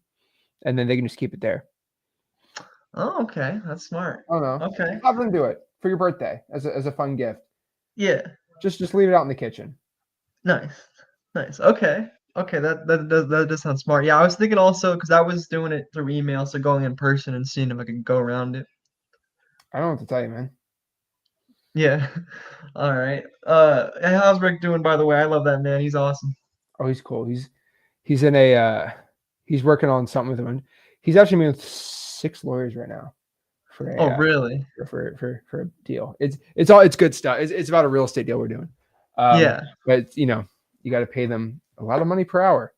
and then they can just keep it there. Oh, okay. That's smart. I don't know. Okay. Have them do it for your birthday as a fun gift. Yeah. Just leave it out in the kitchen. Nice. Nice. Okay. Okay, that does sound smart. Yeah, I was thinking also because I was doing it through email, so going in person and seeing if I could go around it. I don't know what to tell you, man. Yeah. All right. And how's Rick doing, by the way? I love that man. He's awesome. Oh, he's cool. He's in a he's working on something with him. He's actually meeting with 6 lawyers right now for a Oh, really? for a deal. It's good stuff. It's about a real estate deal we're doing. Yeah. But you got to pay them a lot of money per hour.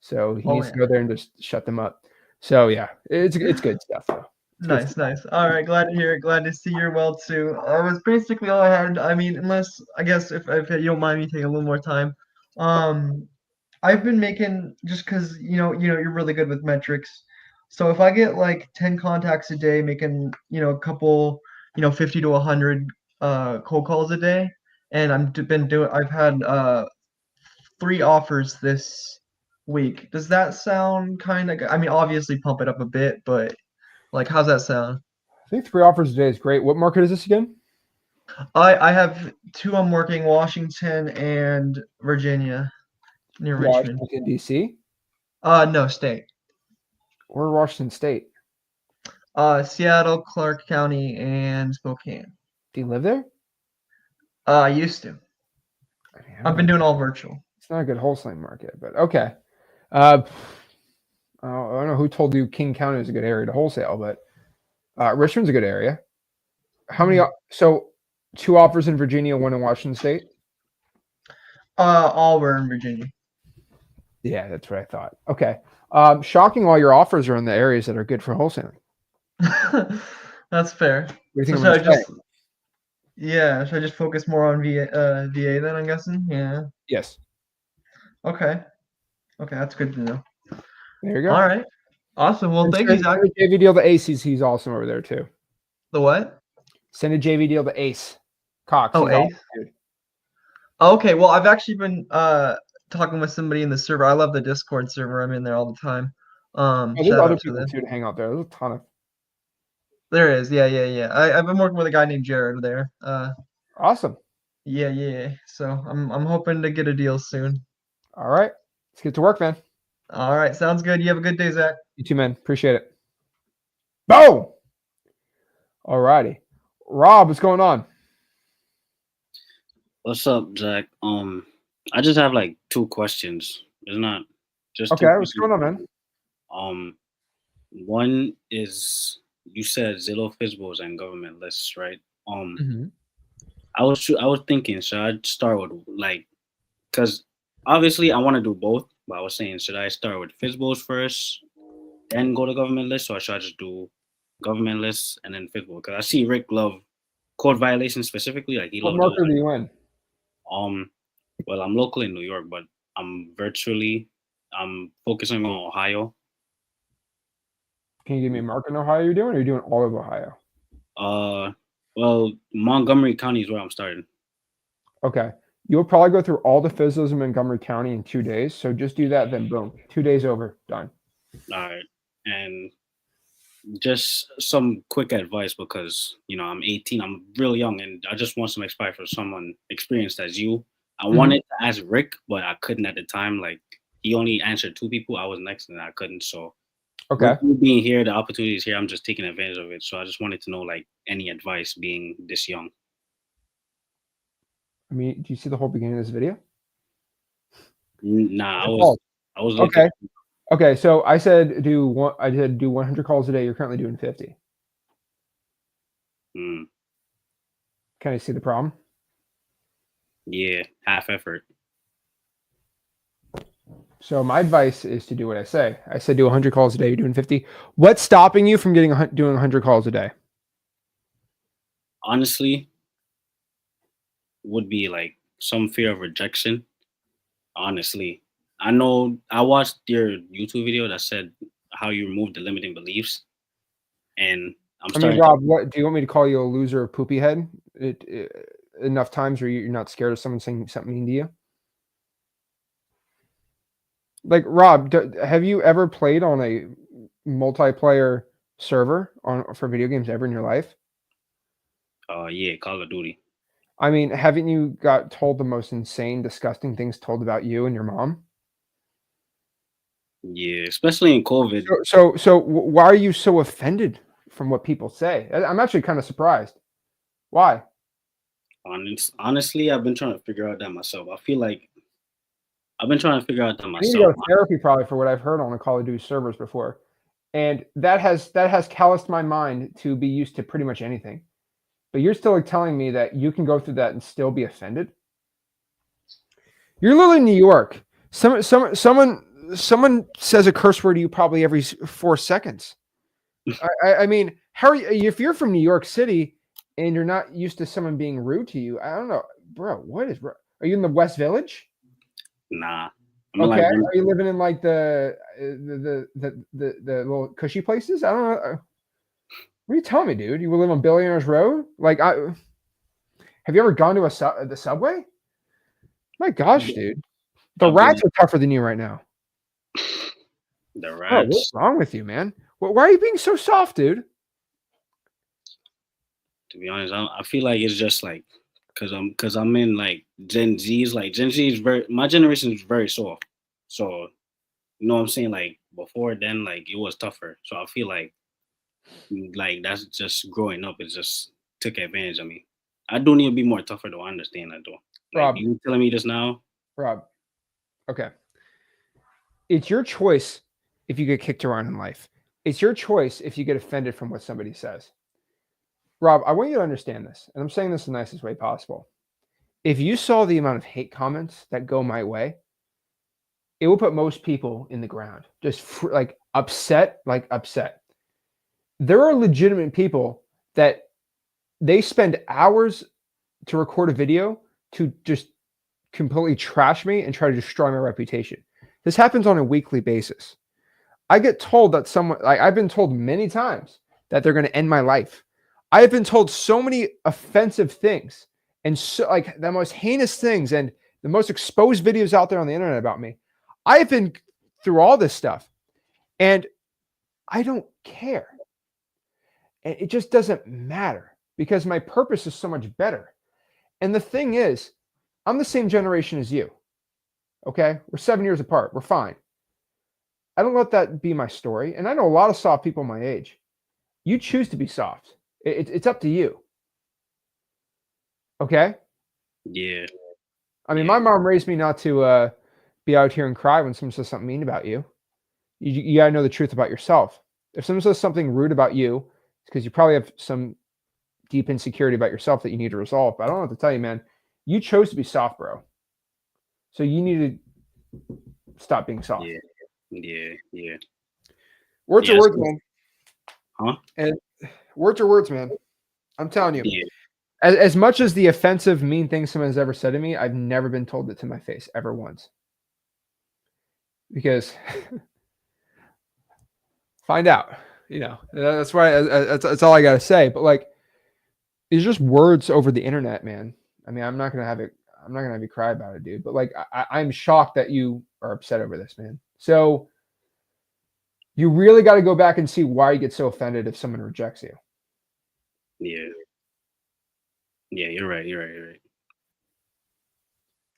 So he Oh, needs to yeah. go there and just shut them up. So yeah, it's good stuff though. It's good Nice, stuff. nice. All right, glad to hear it. Glad to see you're well too. That was basically all I had. I mean, unless I guess if you don't mind me taking a little more time, um, I've been making just because you're really good with metrics. So if I get like 10 contacts a day, making a couple 50 to 100 cold calls a day, and I've had 3 offers this week. Does that sound kind of? I mean, obviously pump it up a bit, but like, how's that sound? I think 3 offers a day is great. What market is this again? I have 2 I'm working, Washington and Virginia, near Richmond. Washington D.C. No, state. or Washington State. Seattle, Clark County, and Spokane. Do you live there? I used to. I mean, I've been doing all virtual. it's not a good wholesaling market, but okay. I don't know who told you King County is a good area to wholesale, but Richmond's a good area. How many? So 2 offers in Virginia, 1 in Washington State. All were in Virginia. Yeah, that's what I thought. Okay. Shocking, all your offers are in the areas that are good for wholesaling. That's fair. What do you So think should I I'm gonna say? should I just focus more on VA then, I'm guessing? Yeah. Yes. Okay. Okay, that's good to know. There you go. All right. Awesome. Well, And thank you, send Zach. a JV deal to Ace. He's awesome over there too. The what? Send a JV deal to Ace Cox. Oh, He's Ace. awesome, dude. Okay, well, I've actually been talking with somebody in the server. I love the Discord server. I'm in there all the time. Oh, there's Shout other out to people them. too to hang out there. There's a ton of There is, yeah. I've been working with a guy named Jared there. awesome. Yeah. So I'm hoping to get a deal soon. All right. Let's get to work, man. All right, sounds good. You have a good day, Zach. You too, man. Appreciate it. Boom. All righty. Rob, what's going on? What's up, Zach? I just have like 2 questions. It's not just 2 Okay, what's questions. going on, man? One is you said Zillow Fizzbos and government lists, right? I was thinking, should I start with like, because obviously I want to do both, but I was saying, should I start with Fizzbos first, then go to government lists, or should I just do government lists and then Fizzbos? Because I see Rick love code violations specifically, like he What loves market those. do you in? Well, I'm local in New York, but I'm focusing on Ohio. Can you give me a market in Ohio you're doing, or are you doing all of Ohio? Well, Montgomery County is where I'm starting. Okay. You'll probably go through all the fizzles in Montgomery County in 2 days. So just do that, then boom. 2 days over, done. All right. And just some quick advice because, I'm 18, I'm real young, and I just want some advice for someone experienced as you. I wanted to ask Rick, but I couldn't at the time. Like, he only answered 2 people. I was next and I couldn't. So Okay. with you being here, the opportunity is here. I'm just taking advantage of it. So I just wanted to know, like, any advice being this young. I mean, do you see the whole beginning of this video? Nah, I was okay. Okay, so I said do 100 calls a day. You're currently doing 50. Can I see the problem? Yeah, half effort. So my advice is to do what I say. I said do 100 calls a day. You're doing 50. What's stopping you from doing 100 calls a day? Honestly, would be like some fear of rejection. Honestly, I know I watched your YouTube video that said how you remove the limiting beliefs, and Rob, what do you want me to call you, a loser or poopy head? Enough times where you're not scared of someone saying something mean to you? Like, Rob, have you ever played on a multiplayer server for video games ever in your life? Yeah, Call of Duty. I mean, haven't you got told the most insane, disgusting things told about you and your mom? Yeah, especially in COVID. So why are you so offended from what people say? I'm actually kind of surprised. Why? Honestly, I've been trying to figure out that myself. I feel like I've been trying to figure out that myself. I need to go to therapy probably for what I've heard on the Call of Duty servers before. And that has calloused my mind to be used to pretty much anything. But you're still telling me that you can go through that and still be offended? You're literally in New York. Someone says a curse word to you probably every 4 seconds. I mean, how are you, if you're from New York City and you're not used to someone being rude to you? I don't know, bro. Are you in the West Village? Nah. Okay. Are you living in like the little cushy places? I don't know. What are you telling me, dude? You live on Billionaires Road? Like, have you ever gone to the subway? My gosh, dude. The rats are tougher than you right now. The Bro, rats. what's wrong with you, man? Why are you being so soft, dude? To be honest, I feel like it's just like because I'm in like Gen Z's. Like Gen Z is my generation is very soft. So you know what I'm saying? Like before then, like it was tougher. So I feel like that's just growing up. It just took advantage of me. I do need to be more tougher though. I understand that though. Like Rob. you telling me this now? Rob. Okay. It's your choice if you get kicked around in life. It's your choice if you get offended from what somebody says. Rob, I want you to understand this, and I'm saying this the nicest way possible. If you saw the amount of hate comments that go my way, it will put most people in the ground, just like upset. There are legitimate people that they spend hours to record a video to just completely trash me and try to destroy my reputation. This happens on a weekly basis. I get told that I've been told many times that they're going to end my life. I have been told so many offensive things and so like the most heinous things and the most exposed videos out there on the internet about me. I've been through all this stuff and I don't care. And it just doesn't matter because my purpose is so much better. And the thing is, I'm the same generation as you. Okay? We're 7 years apart. We're fine. I don't let that be my story. And I know a lot of soft people my age. You choose to be soft. It's up to you. Okay? Yeah. I mean, my mom raised me not to be out here and cry when someone says something mean about you. You got to know the truth about yourself. If someone says something rude about you, it's because you probably have some deep insecurity about yourself that you need to resolve. But I don't know what to tell you, man. You chose to be soft, bro. So you need to stop being soft. Yeah. Words are words, man. Huh? And words are words, man. I'm telling you. Yeah. As much as the offensive, mean thing someone's ever said to me, I've never been told it to my face ever once. Because find out, that's why that's all I gotta say. But like, it's just words over the internet, man. I mean, I'm not gonna have you cry about it, dude. But like, I'm shocked that you are upset over this, man. So you really got to go back and see why you get so offended if someone rejects you. Yeah, you're right.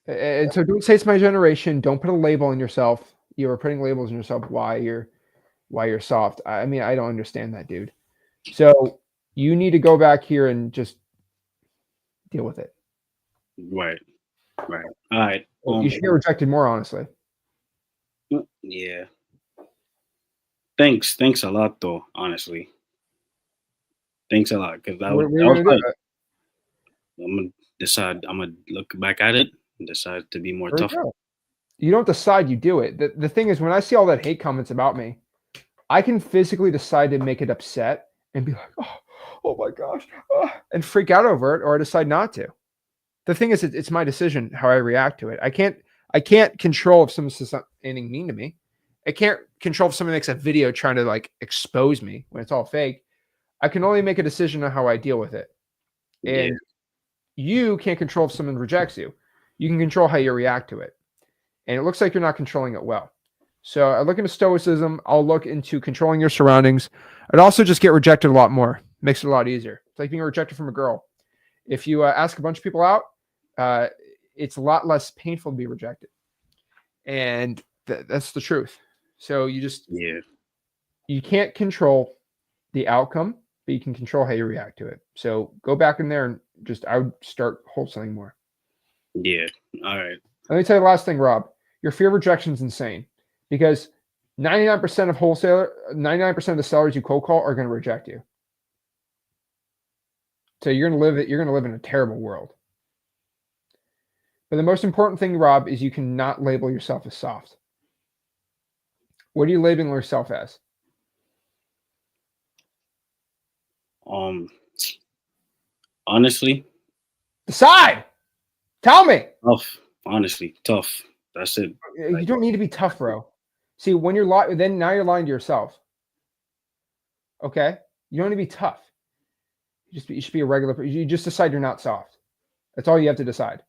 And so don't say it's my generation. Don't put a label on yourself. You are putting labels on yourself why you're soft. I mean, I don't understand that, dude. So you need to go back here and just deal with it. Right. All right. You should get rejected more, honestly. Yeah. Thanks a lot, though. Honestly, thanks a lot because I'm gonna decide. I'm gonna look back at it and decide to be more tough. You don't decide, you do it. The thing is, when I see all that hate comments about me, I can physically decide to make it upset and be like, oh my gosh, and freak out over it, or I decide not to. The thing is, it's my decision how I react to it. I can't control if someone says anything mean to me. I can't control if someone makes a video trying to like expose me when it's all fake. I can only make a decision on how I deal with it. And you can't control if someone rejects you. You can control how you react to it. And it looks like you're not controlling it well. So I look into stoicism. I'll look into controlling your surroundings. I'd also just get rejected a lot more. Makes it a lot easier. It's like being rejected from a girl. If you ask a bunch of people out, it's a lot less painful to be rejected. And that's the truth. So you can't control the outcome, but you can control how you react to it. So go back in there and I would start wholesaling more. Yeah. All right. Let me tell you the last thing, Rob. Your fear of rejection is insane because 99% of the sellers you cold call are going to reject you. So you're going to live in a terrible world. But the most important thing, Rob, is you cannot label yourself as soft. What are you labeling yourself as? Honestly, Decide. Tell me. tough. Honestly, tough. That's it. You don't need to be tough, bro. See, when you're lying, then now you're lying to yourself. Okay? You don't need to be tough. You should be a regular person. You just decide you're not soft. That's all you have to decide.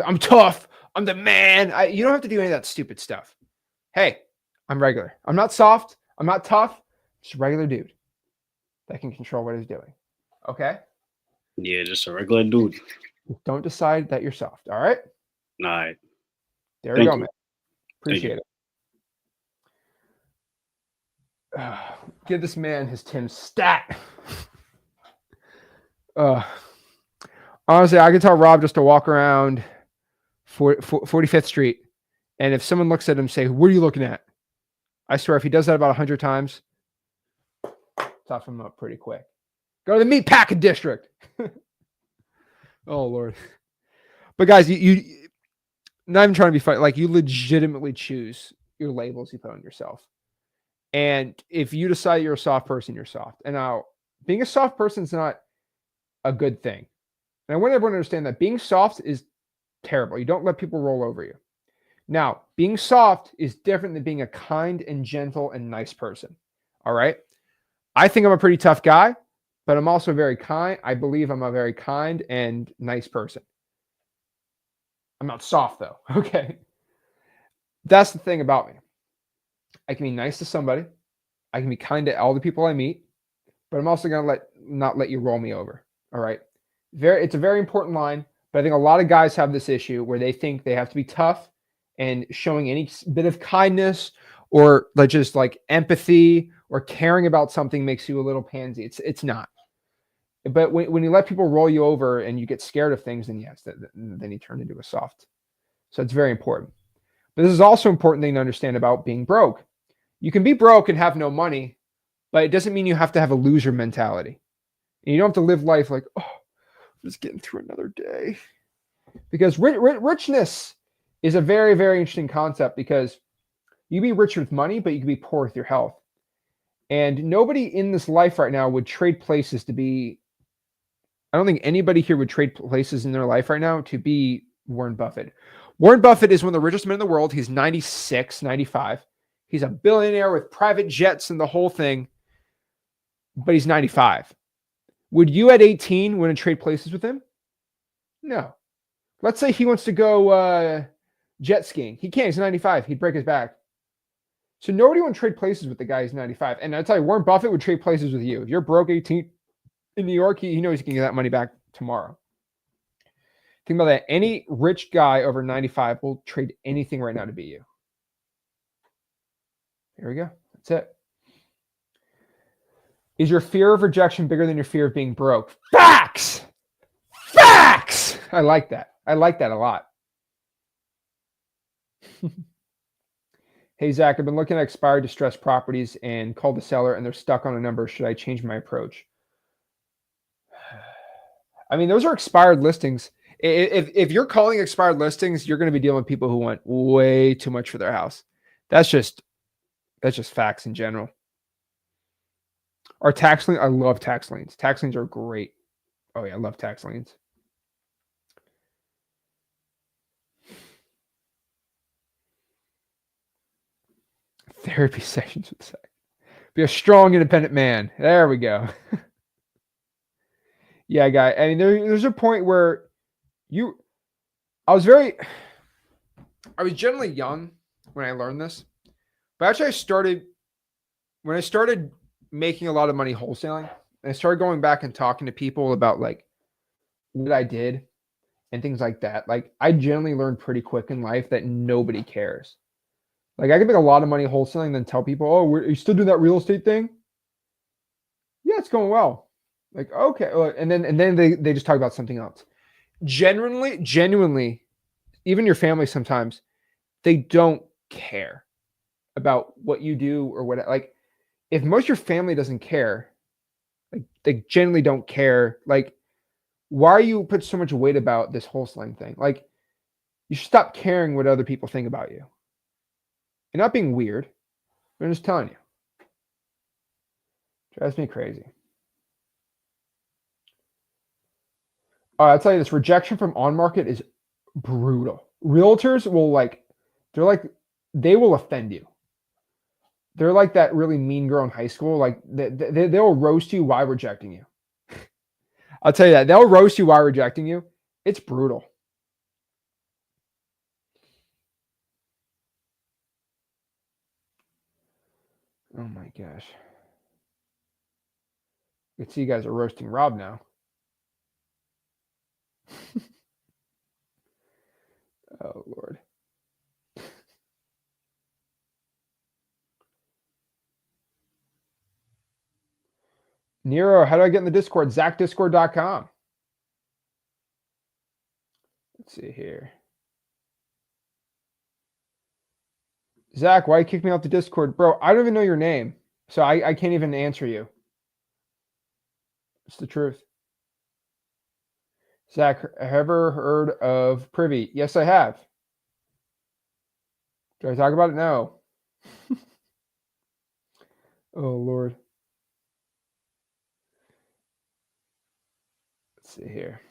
I'm tough. I'm the man. You don't have to do any of that stupid stuff. Hey, I'm regular. I'm not soft. I'm not tough. Just a regular dude that can control what he's doing. Okay? Yeah, just a regular dude. Don't decide that you're soft. All right? All right. There we go, man. Appreciate it. Give this man his Tim stat. Honestly, I can tell Rob just to walk around 45th Street, and if someone looks at him, say, "What are you looking at?" I swear, if he does that about 100 times, tough him up pretty quick. Go to the Meatpacking District. Oh Lord! But guys, you not even trying to be funny. Like, you legitimately choose your labels you put on yourself. And if you decide you're a soft person, you're soft. And now, being a soft person is not a good thing. And I want everyone to understand that being soft is terrible. You don't let people roll over you. Now, being soft is different than being a kind and gentle and nice person. All right? I think I'm a pretty tough guy, but I'm also very kind. I believe I'm a very kind and nice person. I'm not soft, though. Okay? That's the thing about me. I can be nice to somebody. I can be kind to all the people I meet, but I'm also going to not let you roll me over. All right? It's a very important line, but I think a lot of guys have this issue where they think they have to be tough, and showing any bit of kindness or just like empathy or caring about something makes you a little pansy. It's not. But when you let people roll you over and you get scared of things, then yes, then you turn into a soft. So it's very important. But this is also an important thing to understand about being broke. You can be broke and have no money, but it doesn't mean you have to have a loser mentality. And you don't have to live life like, oh, I'm just getting through another day. Because richness is a very, very interesting concept, because you can be rich with money, but you can be poor with your health. And nobody in this life right now would trade places to be, I don't think anybody here would trade places in their life right now to be Warren Buffett. Warren Buffett is one of the richest men in the world. He's 96, 95. He's a billionaire with private jets and the whole thing, but he's 95. Would you at 18 want to trade places with him? No. Let's say he wants to go jet skiing. He can't. He's 95. He'd break his back. So nobody would trade places with the guy who's 95. And I tell you, Warren Buffett would trade places with you. If you're broke 18 in New York, he knows he can get that money back tomorrow. Think about that. Any rich guy over 95 will trade anything right now to beat you. Here we go. That's it. Is your fear of rejection bigger than your fear of being broke? Facts! Facts! I like that. I like that a lot. Hey, Zach, I've been looking at expired distressed properties and called the seller, and they're stuck on a number. Should I change my approach? I mean, those are expired listings. If you're calling expired listings, you're going to be dealing with people who want way too much for their house. That's just facts in general. Our tax lien, I love tax liens. Tax liens are great. Oh yeah, I love tax liens. Therapy sessions with Zach. Be a strong, independent man. There we go. Yeah, guy. I mean, there's a point where I was generally young when I learned this, but actually when I started making a lot of money wholesaling, and I started going back and talking to people about like what I did and things like that. Like, I generally learned pretty quick in life that nobody cares. Like, I can make a lot of money wholesaling and then tell people, oh, are you still doing that real estate thing? Yeah, it's going well. Like, okay. And then they just talk about something else. Genuinely, even your family sometimes, they don't care about what you do or what, like, if most of your family doesn't care, like, they generally don't care. Like, why are you put so much weight about this wholesaling thing? Like, You should stop caring what other people think about you. You're not being weird. I'm just telling you. Drives me crazy. All right, I'll tell you this. Rejection from on market is brutal. Realtors will they will offend you. They're like that really mean girl in high school. Like they'll roast you while rejecting you. I'll tell you that. They'll roast you while rejecting you. It's brutal. Oh my gosh. I can see you guys are roasting Rob now. Oh, Lord. Nero, how do I get in the Discord? ZachDiscord.com. Let's see here. Zach, why you kick me off the Discord? Bro, I don't even know your name, so I can't even answer you. It's the truth. Zach, ever heard of Privy? Yes, I have. Did I talk about it? No. Oh, Lord. Let's see here.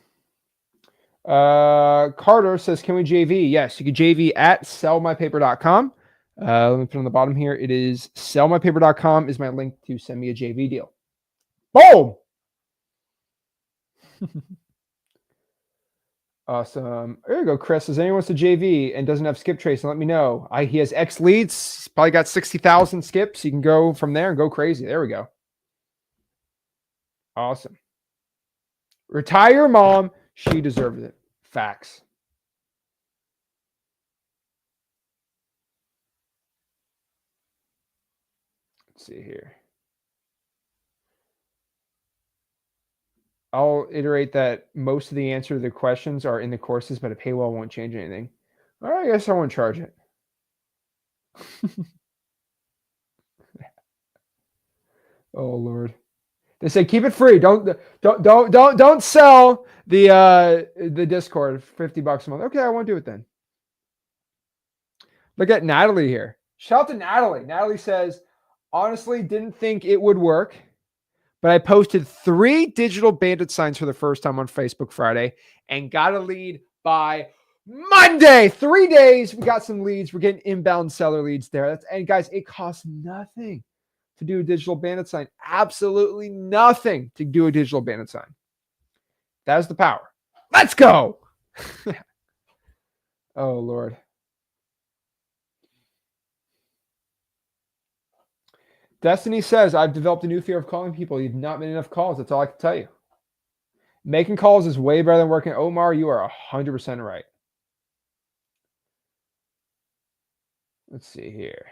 Carter says, can we JV? Yes, you can JV at sellmypaper.com. Let me put on the bottom here. It is sellmypaper.com is my link to send me a JV deal. Boom! Awesome. There you go, Chris. If anyone wants to JV and doesn't have skip trace, let me know. He has X leads. He's probably got 60,000 skips. You can go from there and go crazy. There we go. Awesome. Retire mom. She deserves it. Facts. Let's see here. I'll iterate that most of the answer to the questions are in the courses, but a paywall won't change anything. All right, I guess I won't charge it. Oh Lord. They say keep it free. Don't sell the Discord $50 a month. Okay, I won't do it then. Look at Natalie here. Shout out to Natalie. Natalie says, honestly, didn't think it would work, but I posted 3 digital bandit signs for the first time on Facebook Friday and got a lead by Monday. 3 days. We got some leads. We're getting inbound seller leads there. And guys, it costs nothing to do a digital bandit sign. Absolutely nothing to do a digital bandit sign. That's the power. Let's go. Oh, Lord. Destiny says, I've developed a new fear of calling people. You've not made enough calls. That's all I can tell you. Making calls is way better than working. Omar, you are 100% right. Let's see here.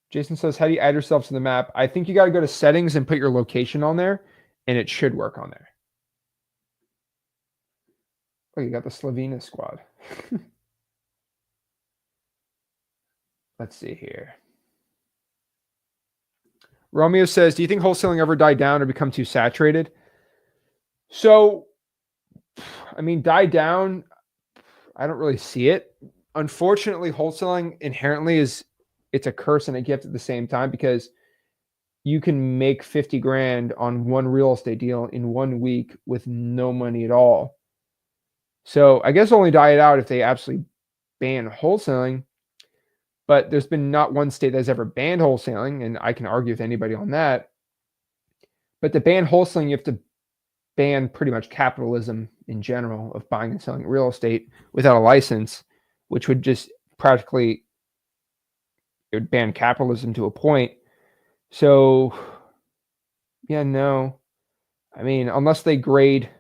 Jason says, how do you add yourself to the map? I think you got to go to settings and put your location on there, and it should work on there. Oh, you got the Slovenia squad. Let's see here. Romeo says, do you think wholesaling ever die down or become too saturated? So, I mean, die down, I don't really see it. Unfortunately, wholesaling inherently it's a curse and a gift at the same time, because you can make 50 grand on one real estate deal in 1 week with no money at all. So I guess only die it out if they absolutely ban wholesaling. But there's been not one state that has ever banned wholesaling, and I can argue with anybody on that. But to ban wholesaling, you have to ban pretty much capitalism in general of buying and selling real estate without a license, which would just practically, it would ban capitalism to a point. So, yeah, no. I mean, unless they grade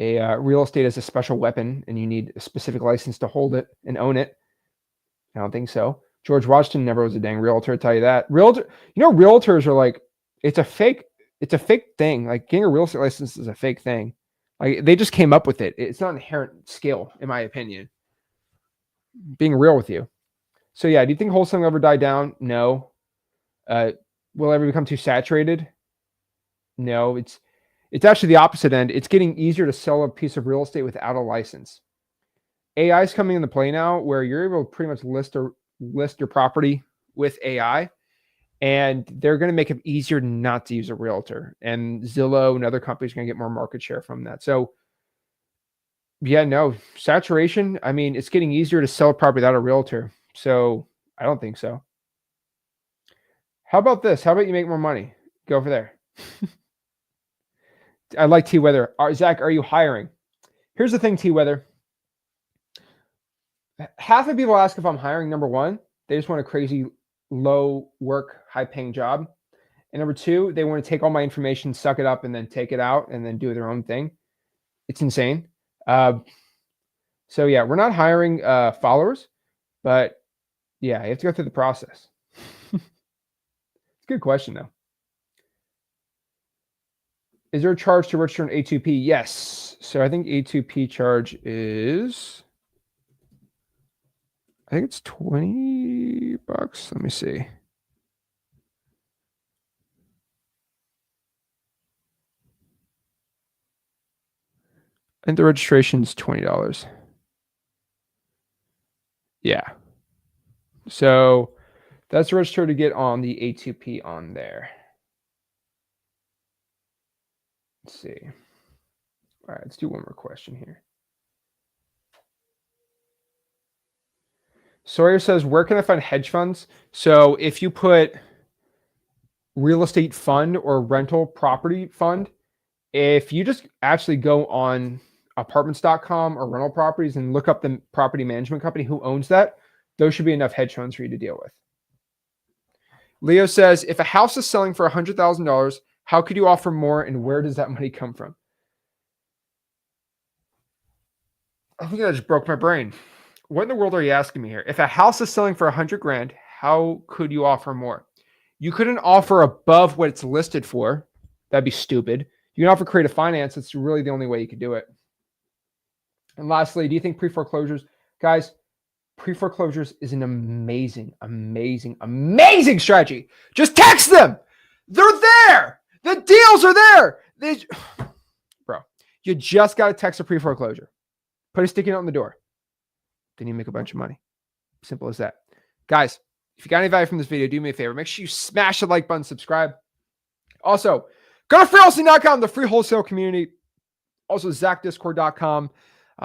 a real estate as a special weapon and you need a specific license to hold it and own it, I don't think so. George Washington never was a dang realtor, I'll tell you that. Realtors are like, it's a fake thing. Like getting a real estate license is a fake thing. Like they just came up with it. It's not an inherent skill, in my opinion. Being real with you. So yeah, do you think wholesaling will ever die down? No. Will it ever become too saturated? No. It's actually the opposite end. It's getting easier to sell a piece of real estate without a license. AI is coming into play now where you're able to pretty much list your property with AI, and they're going to make it easier not to use a realtor. And Zillow and other companies are going to get more market share from that. So yeah, no, saturation. I mean, it's getting easier to sell a property without a realtor. So I don't think so. How about this? How about you make more money? Go over there. I like T-Weather. Zach, are you hiring? Here's the thing, T-Weather. Half of people ask if I'm hiring. Number one, they just want a crazy low work, high paying job. And number two, they want to take all my information, suck it up, and then take it out and then do their own thing. It's insane. So yeah, we're not hiring followers, but yeah, you have to go through the process. It's a good question though. Is there a charge to register an A2P? Yes. So I think A2P charge is, I think it's $20. Let me see. I think the registration is $20. Yeah. So that's registered to get on the A2P on there. Let's see. All right, let's do one more question here. Sawyer says, where can I find hedge funds? So if you put real estate fund or rental property fund, if you just actually go on apartments.com or rental properties and look up the property management company who owns that, those should be enough hedge funds for you to deal with. Leo says, if a house is selling for $100,000, how could you offer more and where does that money come from? I think I just broke my brain. What in the world are you asking me here? If a house is selling for $100,000, how could you offer more? You couldn't offer above what it's listed for. That'd be stupid. You can offer creative finance. It's really the only way you could do it. And lastly, do you think pre-foreclosures? Guys, pre-foreclosures is an amazing, amazing, amazing strategy. Just text them. They're there. The deals are there. Bro, you just got to text a pre-foreclosure. Put a sticky note on the door. Then you make a bunch of money. Simple as that. Guys, if you got any value from this video, do me a favor. Make sure you smash the like button, subscribe. Also, go to freewholesaling.com, the free wholesale community. Also, ZachDiscord.com.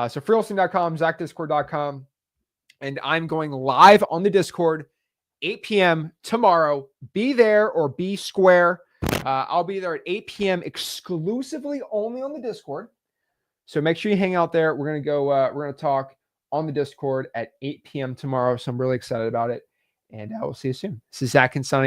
So freewholesaling.com, ZachDiscord.com. And I'm going live on the Discord, 8 p.m. tomorrow. Be there or be square. I'll be there at 8 p.m. exclusively only on the Discord. So make sure you hang out there. We're going to talk on the Discord at 8 p.m. tomorrow. So I'm really excited about it. And I will see you soon. This is Zach Ginn signing.